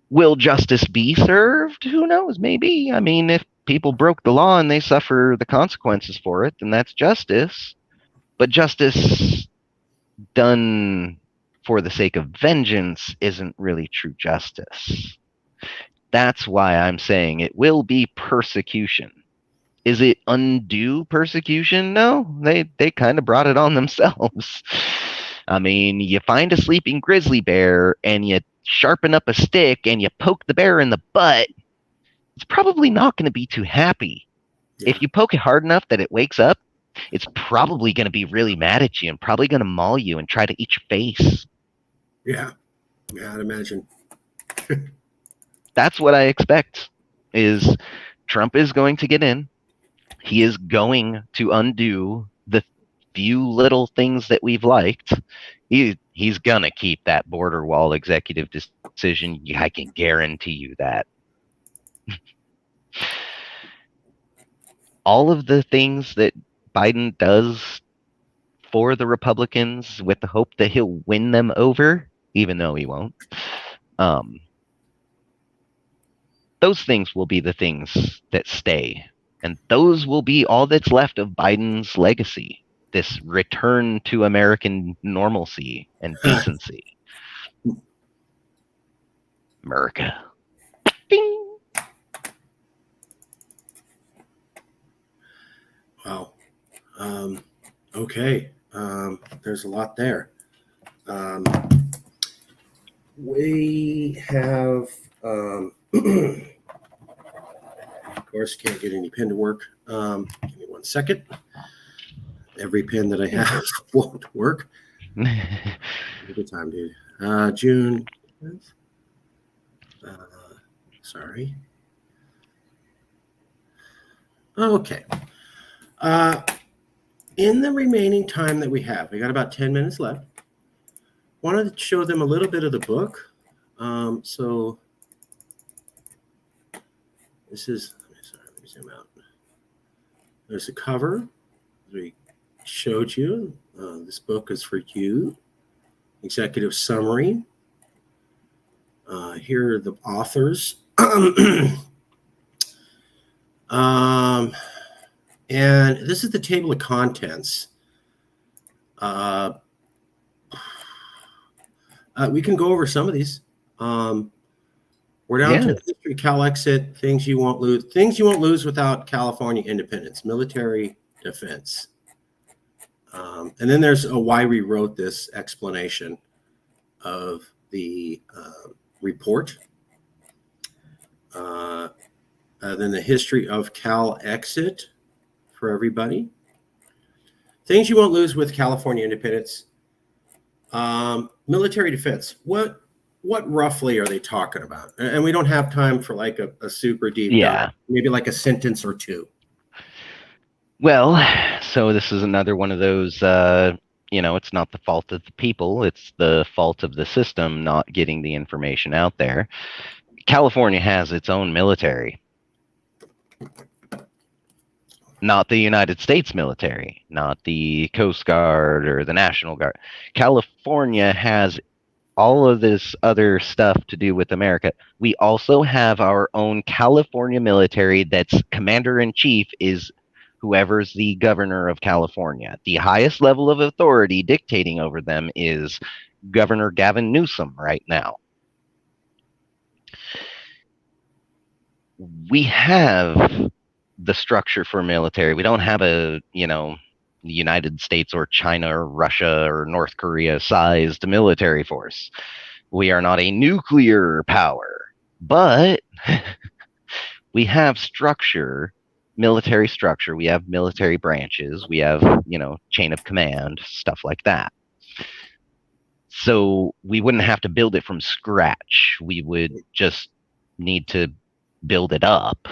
Will justice be served? Who knows? Maybe. I mean, if people broke the law and they suffer the consequences for it, then that's justice. But justice done for the sake of vengeance isn't really true justice. That's why I'm saying it will be persecution. Is it undue persecution? No, they kind of brought it on themselves. I mean, you find a sleeping grizzly bear and you sharpen up a stick and you poke the bear in the butt, it's probably not going to be too happy. Yeah. If you poke it hard enough that it wakes up, it's probably going to be really mad at you and probably going to maul you and try to eat your face. Yeah, I'd imagine. That's what I expect. Is Trump is going to get in. He is going to undo the few little things that we've liked. He's going to keep that border wall executive decision. I can guarantee you that. All of the things that Biden does for the Republicans with the hope that he'll win them over, even though he won't, those things will be the things that stay. And those will be all that's left of Biden's legacy, this return to American normalcy and decency. America. Bing. Wow. Okay. There's a lot there. We have course, can't get any pen to work. Give me 1 second. Every pen that I have won't work. Good time, dude. June. Sorry. Okay. In the remaining time that we have, we got about 10 minutes left. Wanted to show them a little bit of the book. So this is, sorry, let me zoom out. There's a cover. We showed you. This book is for you. Executive summary. Here are the authors. And this is the table of contents. We can go over some of these. We're down to history, Calexit, things you won't lose. Things you won't lose without California independence, military defense. And then there's a why we wrote this explanation of the report. Then the history of Calexit for everybody. Things you won't lose with California independence. Military defense. What roughly are they talking about? And we don't have time for like a super deep dive. Maybe like a sentence or two. Well, so this is another one of those, it's not the fault of the people. It's the fault of the system not getting the information out there. California has its own military. Not the United States military, not the Coast Guard or the National Guard. California has all of this other stuff to do with America. We also have our own California military that's commander-in-chief is whoever's the governor of California. The highest level of authority dictating over them is Governor Gavin Newsom right now. We have the structure for military. We don't have a, the United States or China or Russia or North Korea sized military force. We are not a nuclear power, but we have structure, military structure. We have military branches. We have, chain of command, stuff like that. So we wouldn't have to build it from scratch. We would just need to build it up.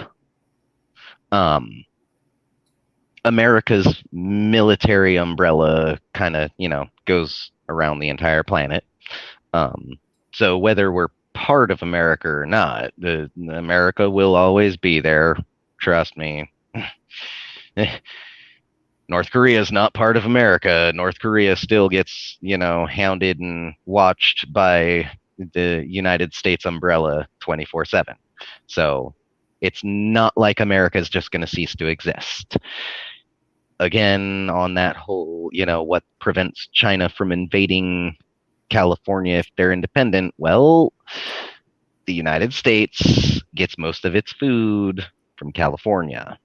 America's military umbrella kind of, goes around the entire planet. So whether we're part of America or not, America will always be there. Trust me. North Korea is not part of America. North Korea still gets, hounded and watched by the United States umbrella 24/7. So it's not like America is just going to cease to exist. Again, on that whole, what prevents China from invading California if they're independent? Well, the United States gets most of its food from California.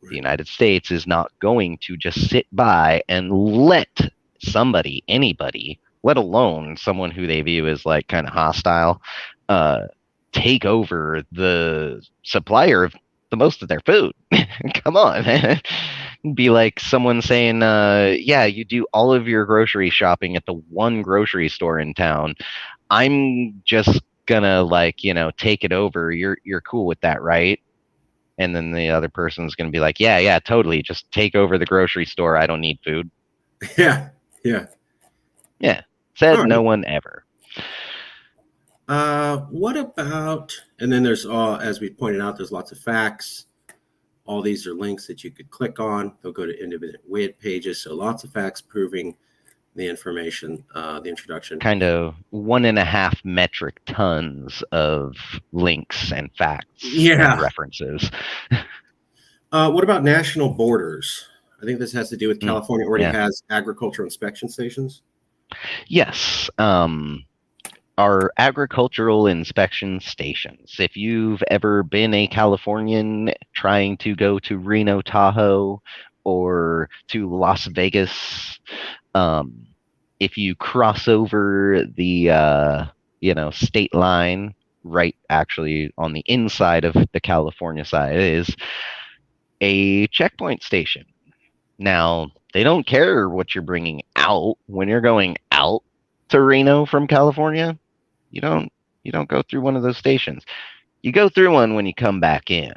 The United States is not going to just sit by and let somebody, anybody, let alone someone who they view as like kind of hostile, take over the supplier of the most of their food. Come on, man. Be like someone saying, yeah, you do all of your grocery shopping at the one grocery store in town. I'm just gonna take it over. You're cool with that, right? And then the other person's gonna be like, yeah, totally. Just take over the grocery store. I don't need food. Yeah. Said right. No one ever. What about, and then there's as we pointed out, there's lots of facts. All these are links that you could click on. They'll go to independent web pages. So lots of facts proving the information, the introduction. Kind of 1.5 metric tons of links and facts and references. What about national borders? I think this has to do with California already has agricultural inspection stations. Yes. Our agricultural inspection stations. If you've ever been a Californian trying to go to Reno, Tahoe, or to Las Vegas, if you cross over the state line right actually on the inside of the California side, is a checkpoint station. Now, they don't care what you're bringing out when you're going out to Reno from California. You don't you don't go through one of those stations. You go through one when you come back in.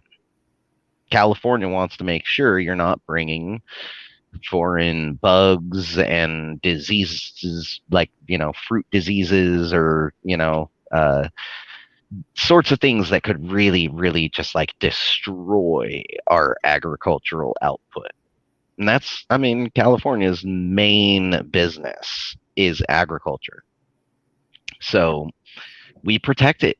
California wants to make sure you're not bringing foreign bugs and diseases like, fruit diseases or, sorts of things that could really, really just like destroy our agricultural output. And that's, I mean, California's main business is agriculture. So we protect it.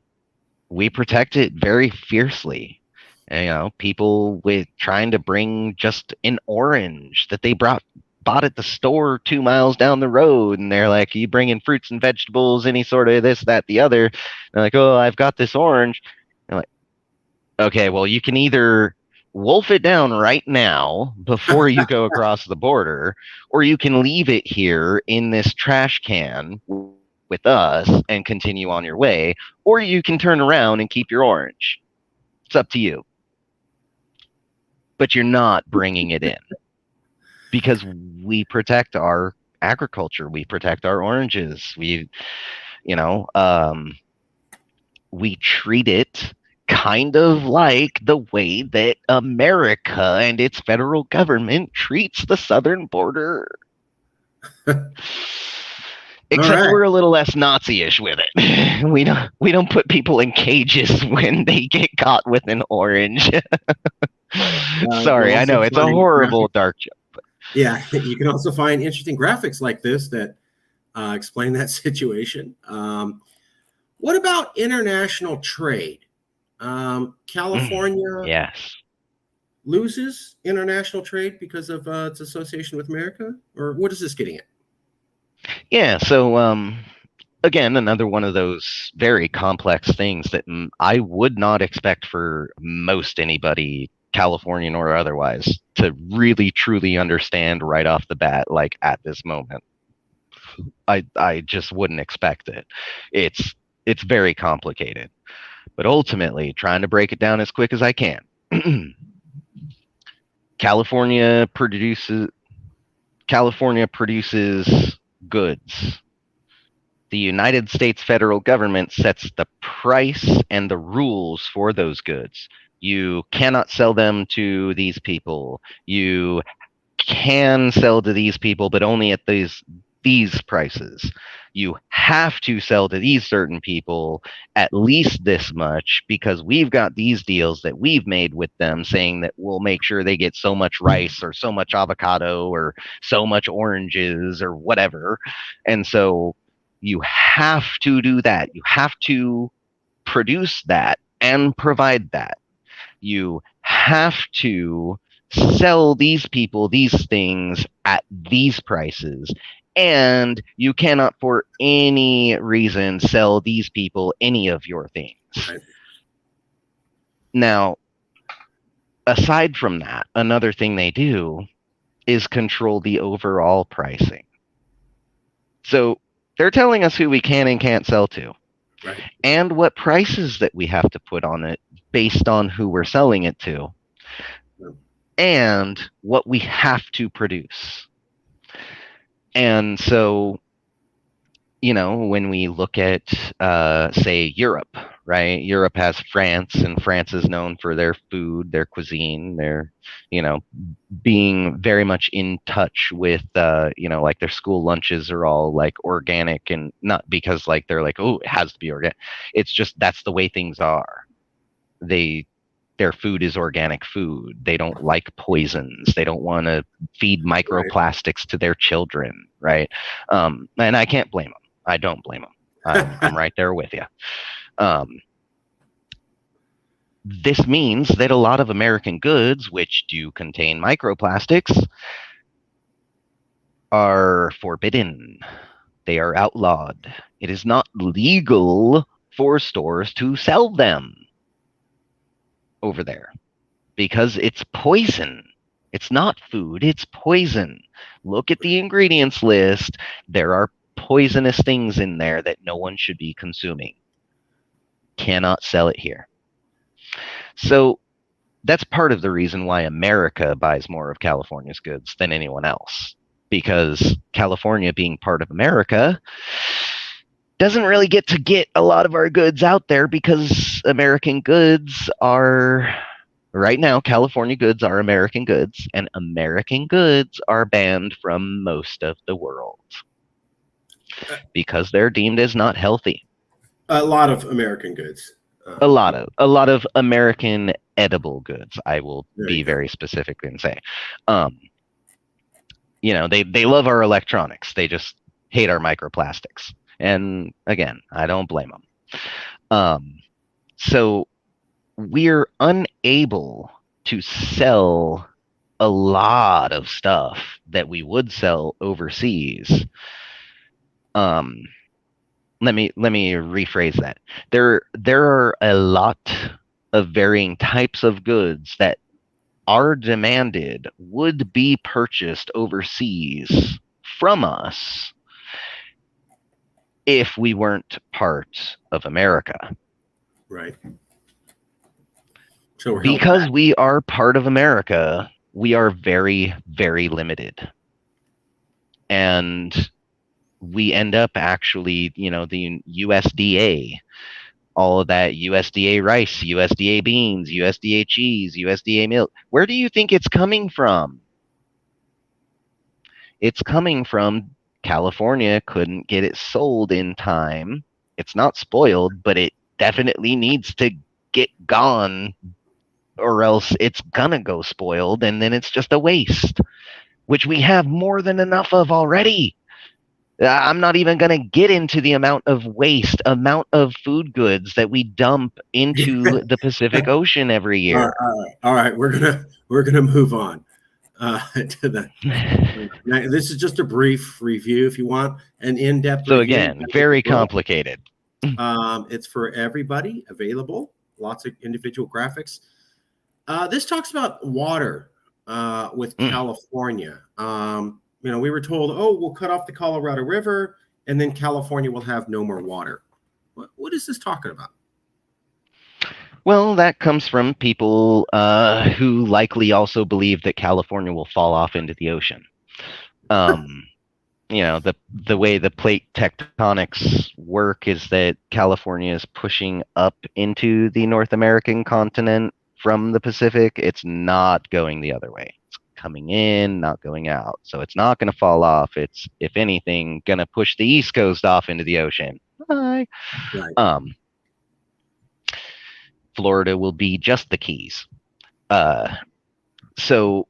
We protect it very fiercely. And, people with trying to bring just an orange that they bought at the store 2 miles down the road, and they're like, "You bring in fruits and vegetables, any sort of this, that, the other." They're like, "Oh, I've got this orange." They're like, "Okay, well, you can either wolf it down right now before you go across the border, or you can leave it here in this trash can with us and continue on your way, or you can turn around and keep your orange. It's up to you. But you're not bringing it in because we protect our agriculture. We protect our oranges. You know, um, we treat it kind of like the way that America and its federal government treats the southern border. Except right. we're a little less Nazi-ish with it. We don't put people in cages when they get caught with an orange. You'll Sorry, I also know it's a find horrible dark joke. yeah, you can also find interesting graphics like this that explain that situation. What about international trade? California Yes. loses international trade because of its association with America, or what is this getting at? Yeah. So, again, another one of those very complex things that I would not expect for most anybody, Californian or otherwise, to really truly understand right off the bat, like at this moment. I just wouldn't expect it. It's very complicated, but ultimately, trying to break it down as quick as I can. California produces California produces goods. The United States federal government sets the price and the rules for those goods. You cannot sell them to these people. You can sell to these people, but only at these prices. You have to sell to these certain people at least this much because we've got these deals that we've made with them saying that we'll make sure they get so much rice or so much avocado or so much oranges or whatever. And so you have to do that. You have to produce that and provide that. You have to sell these people these things at these prices. And you cannot, for any reason, sell these people any of your things. Right. Now, aside from that, another thing they do is control the overall pricing. So they're telling us who we can and can't sell to, Right. and what prices that we have to put on it based on who we're selling it to, and what we have to produce. And so, when we look at, say, Europe, right? Europe has France, and France is known for their food, their cuisine, their, being very much in touch with, like their school lunches are all like organic, and not because like they're like, oh, it has to be organic. It's just that's the way things are. Their food is organic food. They don't like poisons. They don't want to feed microplastics to their children, right? And I can't blame them. I don't blame them. I'm right there with you. This means that a lot of American goods, which do contain microplastics, are forbidden. They are outlawed. It is not legal for stores to sell them over there because it's poison. It's not food, it's poison. Look at the ingredients list. There are poisonous things in there that no one should be consuming. cannot sell it here. So that's part of the reason why America buys more of California's goods than anyone else, because California, being part of America, doesn't really get a lot of our goods out there, because American goods are, right now, California goods are American goods, and American goods are banned from most of the world Uh, because they're deemed as not healthy. A lot of American goods. A lot of American edible goods, I will There be you go. very specific and say. They love our electronics. They just hate our microplastics. And again, I don't blame them. So we're unable to sell a lot of stuff that we would sell overseas. Let me rephrase that. There are a lot of varying types of goods that are demanded would be purchased overseas from us if we weren't part of America. Right. So we're held Because back. we are part of America, we are very, very limited. And we end up actually, the USDA, all of that USDA rice, USDA beans, USDA cheese, USDA milk. Where do you think it's coming from? It's coming from California couldn't get it sold in time. It's not spoiled, but it definitely needs to get gone, or else it's gonna go spoiled, and then it's just a waste, which we have more than enough of already. I'm not even going to get into the amount of food goods that we dump into the Pacific Ocean every year. All right. We're gonna move on to the. Now, this is just a brief review. If you want an in-depth So review, again, very complicated. it's for everybody, available. Lots of individual graphics. This talks about water with California. We were told, oh, we'll cut off the Colorado River, and then California will have no more water. What is this talking about? Well, that comes from people who likely also believe that California will fall off into the ocean. The way the plate tectonics work is that California is pushing up into the North American continent from the Pacific. It's not going the other way. It's coming in, not going out. So it's not going to fall off. It's, if anything, going to push the East Coast off into the ocean. Bye. Right. Florida will be just the Keys. So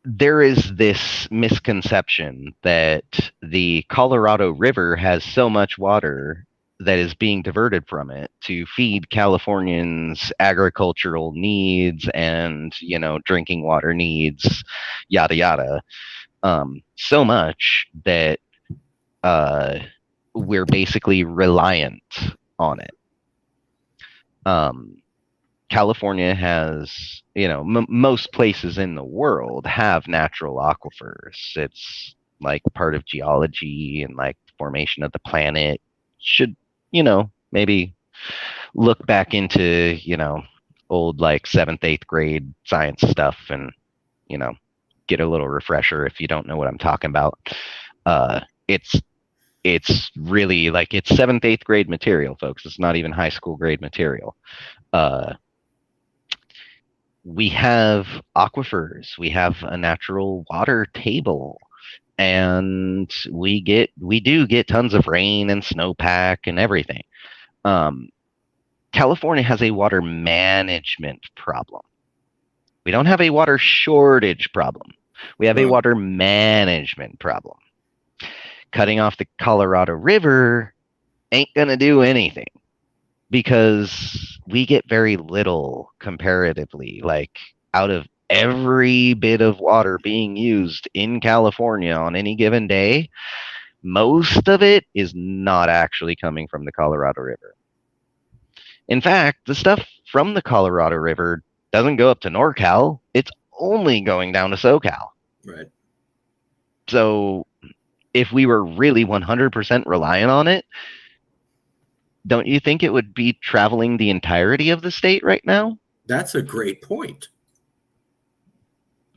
there is this misconception that the Colorado River has so much water that is being diverted from it to feed Californians' agricultural needs and, drinking water needs, yada, yada. So much that we're basically reliant on it. California has, most places in the world have natural aquifers. It's like part of geology and like formation of the planet. Should, maybe look back into, old like 7th, 8th grade science stuff and, get a little refresher if you don't know what I'm talking about. It's really like, it's 7th, 8th grade material, folks. It's not even high school grade material. We have aquifers, we have a natural water table, and we do get tons of rain and snowpack and everything. California has a water management problem. We don't have a water shortage problem. We have a water management problem. Cutting off the Colorado River ain't gonna do anything, because we get very little comparatively. Like, out of every bit of water being used in California on any given day, most of it is not actually coming from the Colorado River. In fact, the stuff from the Colorado River doesn't go up to NorCal. It's only going down to SoCal. Right. So if we were really 100% reliant on it, don't you think it would be traveling the entirety of the state right now? That's a great point.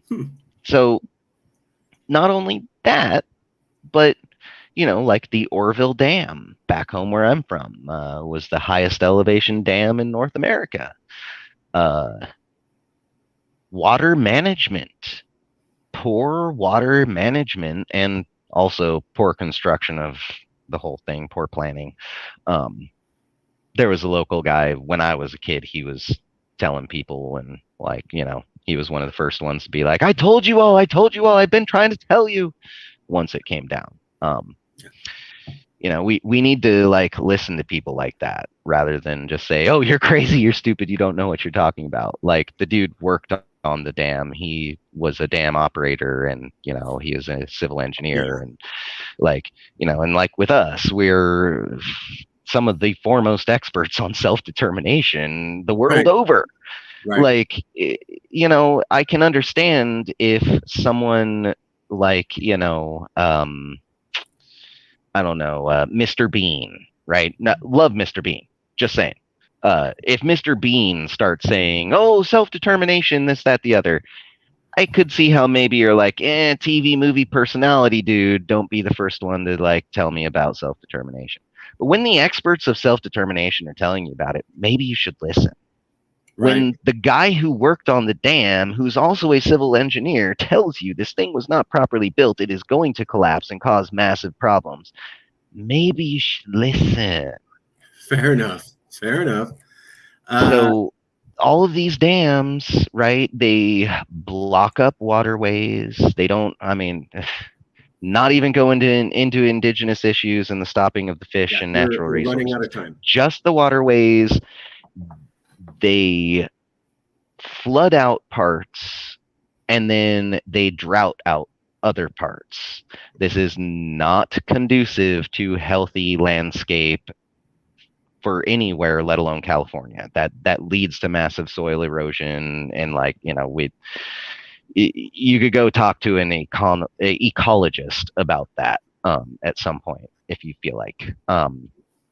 Hmm. So not only that, but like the Orville Dam back home where I'm from was the highest elevation dam in North America. Uh, Water management, poor water management, and also poor construction of the whole thing, poor planning. Um, there was a local guy when I was a kid. He was telling people, and he was one of the first ones to be like, I told you all, I've been trying to tell you once it came down. We need to like listen to people like that rather than just say, oh, you're crazy, you're stupid, you don't know what you're talking about. Like the dude worked on the dam. He was a dam operator, and he is a civil engineer, Yeah. and and like with us, we're some of the foremost experts on self-determination the world Right. over. Right. Like, I can understand if someone like, I don't know, Mr. Bean, right? No, love Mr. Bean. Just saying. If Mr. Bean starts saying, "Oh, self-determination, this, that, the other," I could see how maybe you're like, TV movie personality, dude. Don't be the first one to like tell me about self-determination. But when the experts of self-determination are telling you about it, maybe you should listen. Right. When the guy who worked on the dam, who's also a civil engineer, tells you this thing was not properly built, it is going to collapse and cause massive problems, maybe you should listen. Fair enough. Fair enough. Uh, So, all of these dams, right, they block up waterways. They don't, I mean, not even go into indigenous issues and the stopping of the fish yeah, and natural we're running out resources. of time. Just the waterways, they flood out parts and then they drought out other parts. This is not conducive to healthy landscape for anywhere, let alone California. That leads to massive soil erosion, and you could go talk to an ecologist about that at some point if you feel like.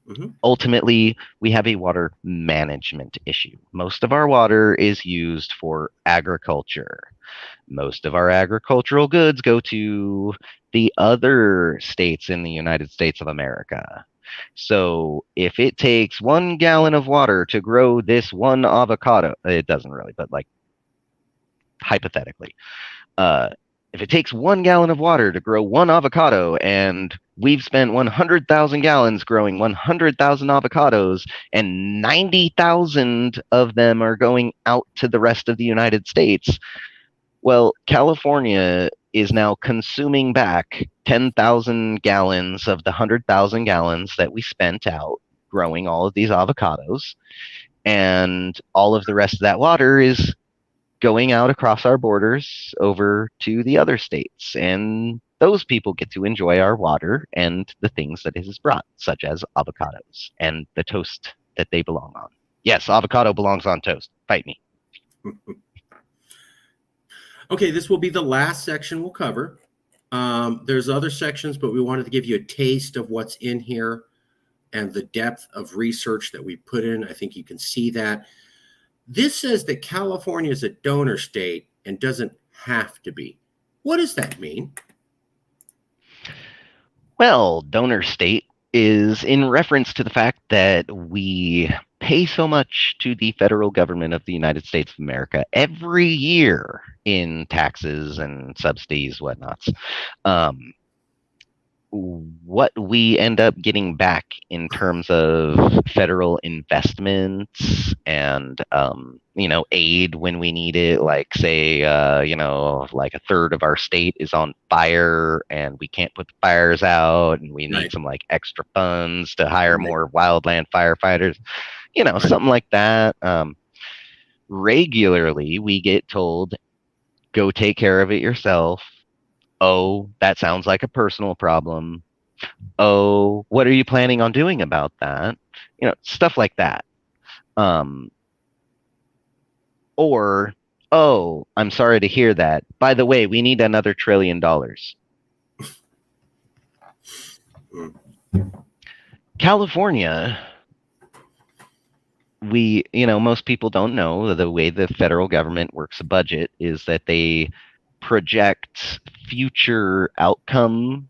Hmm. Ultimately, we have a water management issue. Most of our water is used for agriculture. Most of our agricultural goods go to the other states in the United States of America. So if it takes 1 gallon of water to grow this one avocado, it doesn't really, but like hypothetically, uh, if it takes 1 gallon of water to grow one avocado, and we've spent 100,000 gallons growing 100,000 avocados, and 90,000 of them are going out to the rest of the United States, well, California is now consuming back 10,000 gallons of the 100,000 gallons that we spent out growing all of these avocados. And all of the rest of that water is going out across our borders over to the other states. And those people get to enjoy our water and the things that it has brought, such as avocados and the toast that they belong on. Yes, avocado belongs on toast. Fight me. Okay, this will be the last section we'll cover. There's other sections, but we wanted to give you a taste of what's in here and the depth of research that we put in. I think you can see that. This says that California is a donor state and doesn't have to be. What does that mean? Well, donor state is in reference to the fact that we pay so much to the federal government of the United States of America every year in taxes and subsidies, whatnots. Um, what we end up getting back in terms of federal investments and aid when we need it, like say like a third of our state is on fire and we can't put the fires out and we need Right. some like extra funds to hire Right. more wildland firefighters, Right. something like that. Regularly we get told, go take care of it yourself. Oh, that sounds like a personal problem. Oh, what are you planning on doing about that? Stuff like that. Um, or, oh, I'm sorry to hear that. By the way, we need another $1 trillion. Mm. California most people don't know the way the federal government works a budget is that they project future outcome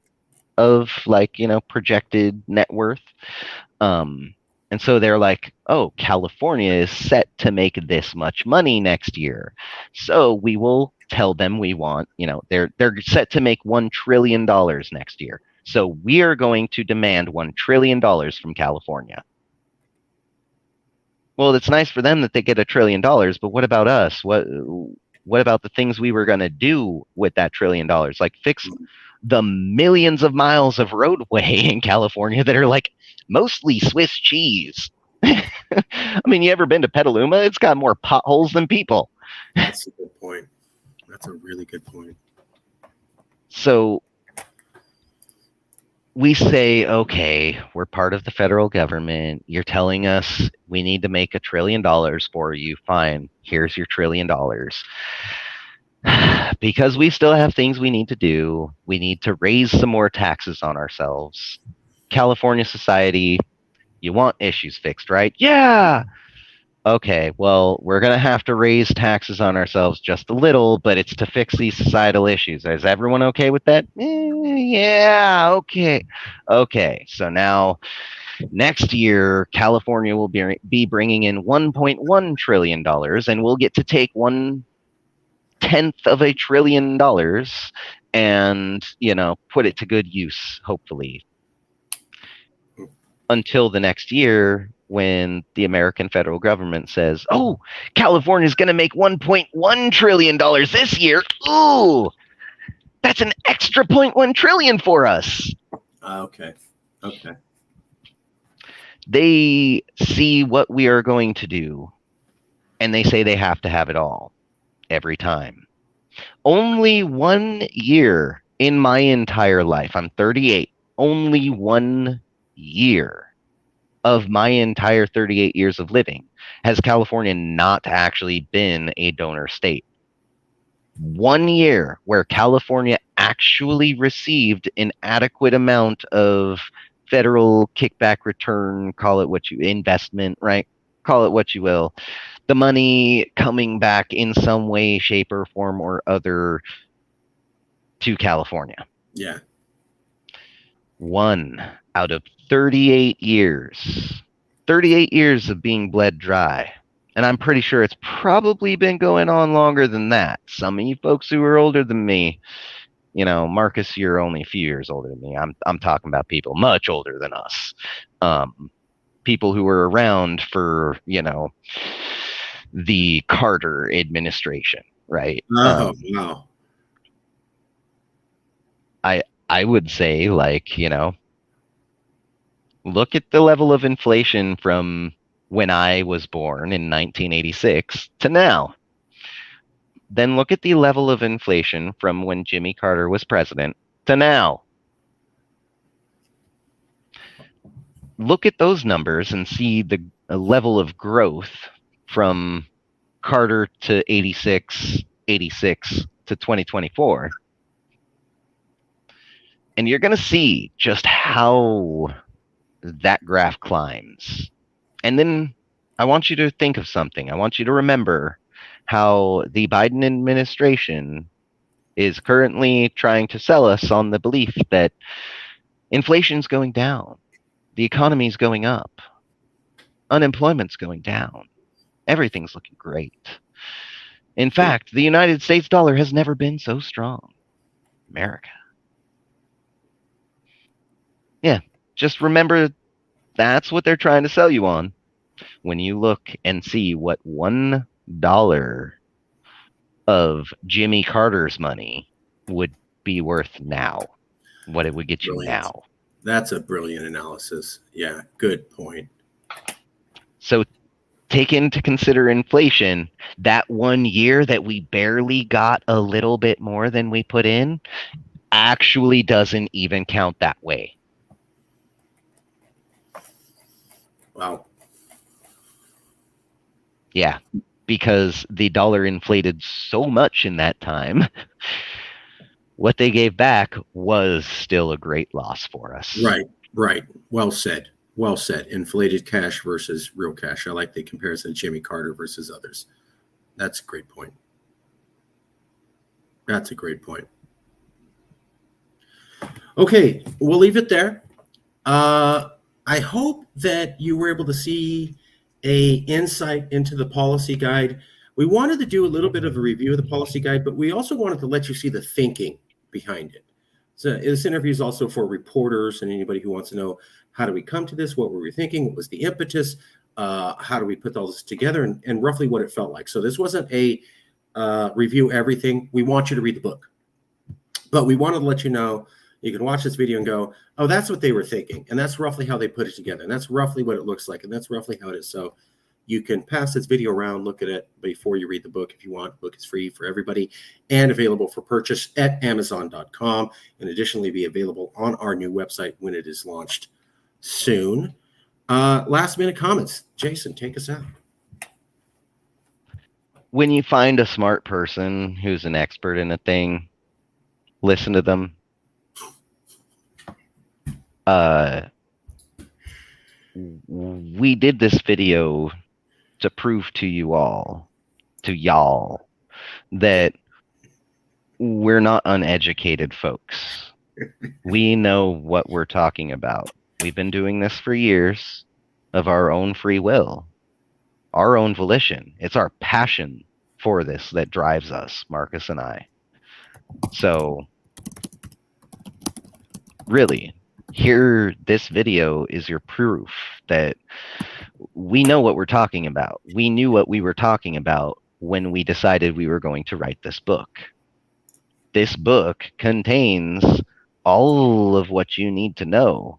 of like, projected net worth. Um, and so they're like, oh, California is set to make this much money next year. So we will tell them we want, they're set to make $1 trillion next year. So we are going to demand $1 trillion from California. Well, it's nice for them that they get $1 trillion, but what about us? What about the things we were going to do with that $1 trillion? Like fix the millions of miles of roadway in California that are like mostly Swiss cheese. I mean, you ever been to Petaluma? It's got more potholes than people. That's a good point. That's a really good point. So we say, okay, we're part of the federal government. You're telling us we need to make $1 trillion for you. Fine. Here's your $1 trillion. Because we still have things we need to do. We need to raise some more taxes on ourselves. California society, you want issues fixed, right? Yeah. Okay, well, we're going to have to raise taxes on ourselves just a little, but it's to fix these societal issues. Is everyone okay with that? Yeah, okay. Okay, so now next year, California will be bringing in $1.1 trillion, and we'll get to take 1/10 of $1 trillion and, put it to good use, hopefully. Until the next year when the American federal government says, oh, California's going to make $1.1 trillion this year. Ooh, that's an extra $0.1 trillion for us. Okay. They see what we are going to do, and they say they have to have it all every time. Only 1 year in my entire life, I'm 38, only 1 year of my entire 38 years of living has California not actually been a donor state. 1 year where California actually received an adequate amount of federal kickback return, call it what you investment, right? Call it what you will. The money coming back in some way, shape, or form or other to California. Yeah. 1 out of 38 years. 38 years of being bled dry. And I'm pretty sure it's probably been going on longer than that. Some of you folks who are older than me, Marcus, you're only a few years older than me. I'm talking about people much older than us. People who were around for, the Carter administration, right? Oh, wow. I would say, look at the level of inflation from when I was born in 1986 to now. Then look at the level of inflation from when Jimmy Carter was president to now. Look at those numbers and see the level of growth from Carter to 86 to 2024. And you're going to see just how that graph climbs. And then I want you to think of something. I want you to remember how the Biden administration is currently trying to sell us on the belief that inflation's going down, the economy's going up, unemployment's going down, everything's looking great. In fact, the United States dollar has never been so strong. America. Yeah, just remember that's what they're trying to sell you on when you look and see what $1 of Jimmy Carter's money would be worth now, what it would get you now. That's a brilliant analysis. Yeah, good point. So take into consider inflation. That 1 year that we barely got a little bit more than we put in actually doesn't even count that way. Wow. Yeah, because the dollar inflated so much in that time. What they gave back was still a great loss for us. Right. Well said. Well said. Inflated cash versus real cash. I like the comparison of Jimmy Carter versus others. That's a great point. That's a great point. Okay, we'll leave it there. I hope that you were able to see a insight into the policy guide. We wanted to do a little bit of a review of the policy guide, but we also wanted to let you see the thinking behind it. So this interview is also for reporters and anybody who wants to know, how do we come to this? What were we thinking? What was the impetus? How do we put all this together, and roughly what it felt like? So this wasn't a review everything. We want you to read the book, but we wanted to let you know you can watch this video and go, oh, that's what they were thinking. And that's roughly how they put it together. And that's roughly what it looks like. And that's roughly how it is. So you can pass this video around, look at it before you read the book if you want. The book is free for everybody and available for purchase at Amazon.com, and additionally be available on our new website when it is launched soon. Last minute comments. Jason, take us out. When you find a smart person who's an expert in a thing, listen to them. We did this video to prove to y'all, that we're not uneducated folks. We know what we're talking about. We've been doing this for years of our own free will, our own volition. It's our passion for this that drives us, Marcus and I. So really, this video is your proof that we know what we're talking about. We knew what we were talking about when we decided we were going to write this book. This book contains all of what you need to know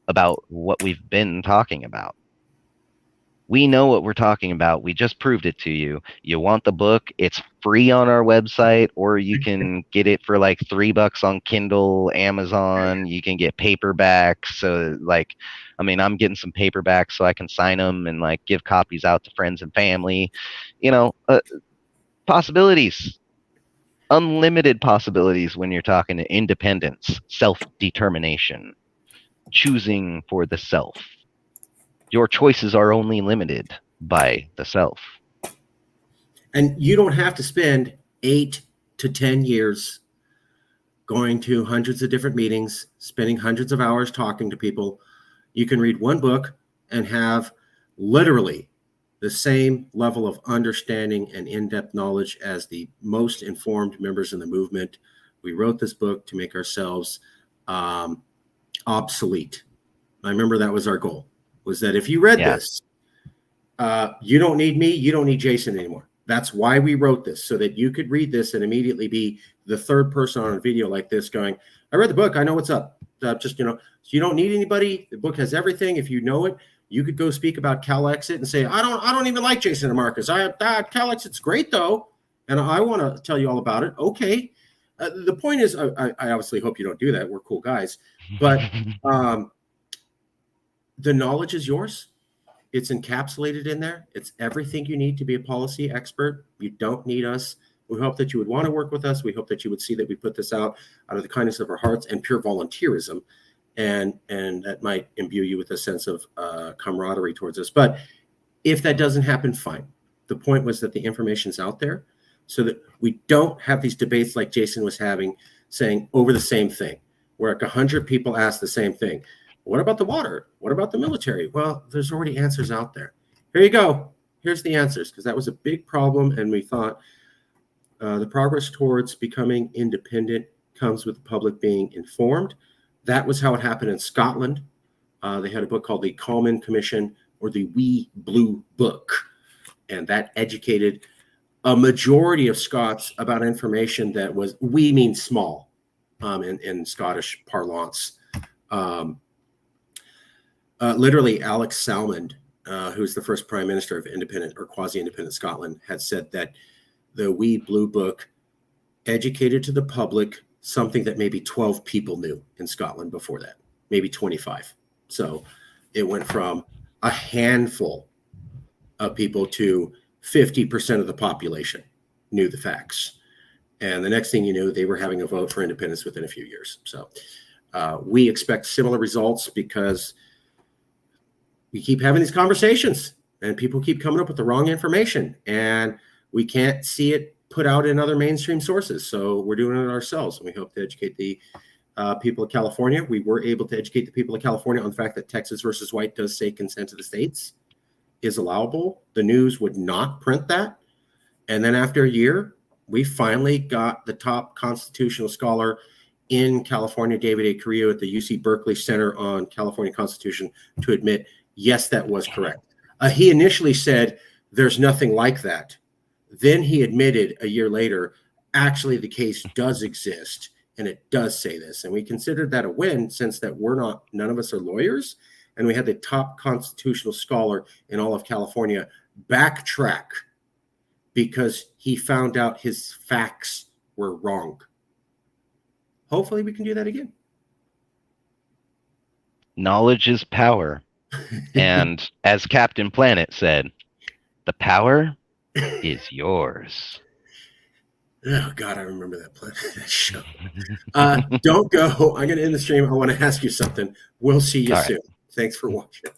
about what we've been talking about. We know what we're talking about. We just proved it to you. You want the book? It's free on our website, or you can get it for like $3 on Kindle, Amazon. You can get paperbacks. So I'm getting some paperbacks so I can sign them and like give copies out to friends and family. Possibilities, unlimited possibilities when you're talking to independence, self-determination, choosing for the self. Your choices are only limited by the self. And you don't have to spend 8 to 10 years going to hundreds of different meetings, spending hundreds of hours talking to people. You can read one book and have literally the same level of understanding and in-depth knowledge as the most informed members in the movement. We wrote this book to make ourselves obsolete. I remember that was our goal. Was that if you read this, you don't need me, you don't need Jason anymore. That's why we wrote this, so that you could read this and immediately be the third person on a video like this going, I read the book, I know what's up. So you don't need anybody. The book has everything. If you know it, you could go speak about Calexit and say, I don't even like Jason and Marcus. Calexit's great though, and I want to tell you all about it. Okay. The point is, I obviously hope you don't do that. We're cool guys, but the knowledge is yours. It's encapsulated in there. It's everything you need to be a policy expert. You don't need us. We hope that you would want to work with us. We hope that you would see that we put this out of the kindness of our hearts and pure volunteerism. And that might imbue you with a sense of camaraderie towards us. But if that doesn't happen, fine. The point was that the information's out there so that we don't have these debates like Jason was having, saying over the same thing, where 100 people ask the same thing. What about the water? What about the military? Well, there's already answers out there. Here you go. Here's the answers, because that was a big problem. And we thought the progress towards becoming independent comes with the public being informed. That was how it happened in Scotland. They had a book called the Common Commission, or the Wee Blue Book. And that educated a majority of Scots about information that was, we mean small in Scottish parlance. Literally, Alex Salmond, who's the first prime minister of independent or quasi-independent Scotland, had said that the Wee Blue Book educated to the public something that maybe 12 people knew in Scotland before that, maybe 25. So it went from a handful of people to 50% of the population knew the facts. And the next thing you knew, they were having a vote for independence within a few years. So we expect similar results, because we keep having these conversations and people keep coming up with the wrong information, and we can't see it put out in other mainstream sources. So we're doing it ourselves, and we hope to educate the people of California. We were able to educate the people of California on the fact that Texas versus White does say consent of the states is allowable. The news would not print that. And then after a year, we finally got the top constitutional scholar in California, David A. Carrillo at the UC Berkeley Center on California Constitution, to admit, yes, that was correct. He initially said, there's nothing like that. Then he admitted a year later, actually, the case does exist, and it does say this. And we considered that a win, since that none of us are lawyers, and we had the top constitutional scholar in all of California backtrack because he found out his facts were wrong. Hopefully we can do that again. Knowledge is power. And as Captain Planet said, the power is yours. Oh, God, I remember that show. Don't go. I'm going to end the stream. I want to ask you something. We'll see you soon. Thanks for watching.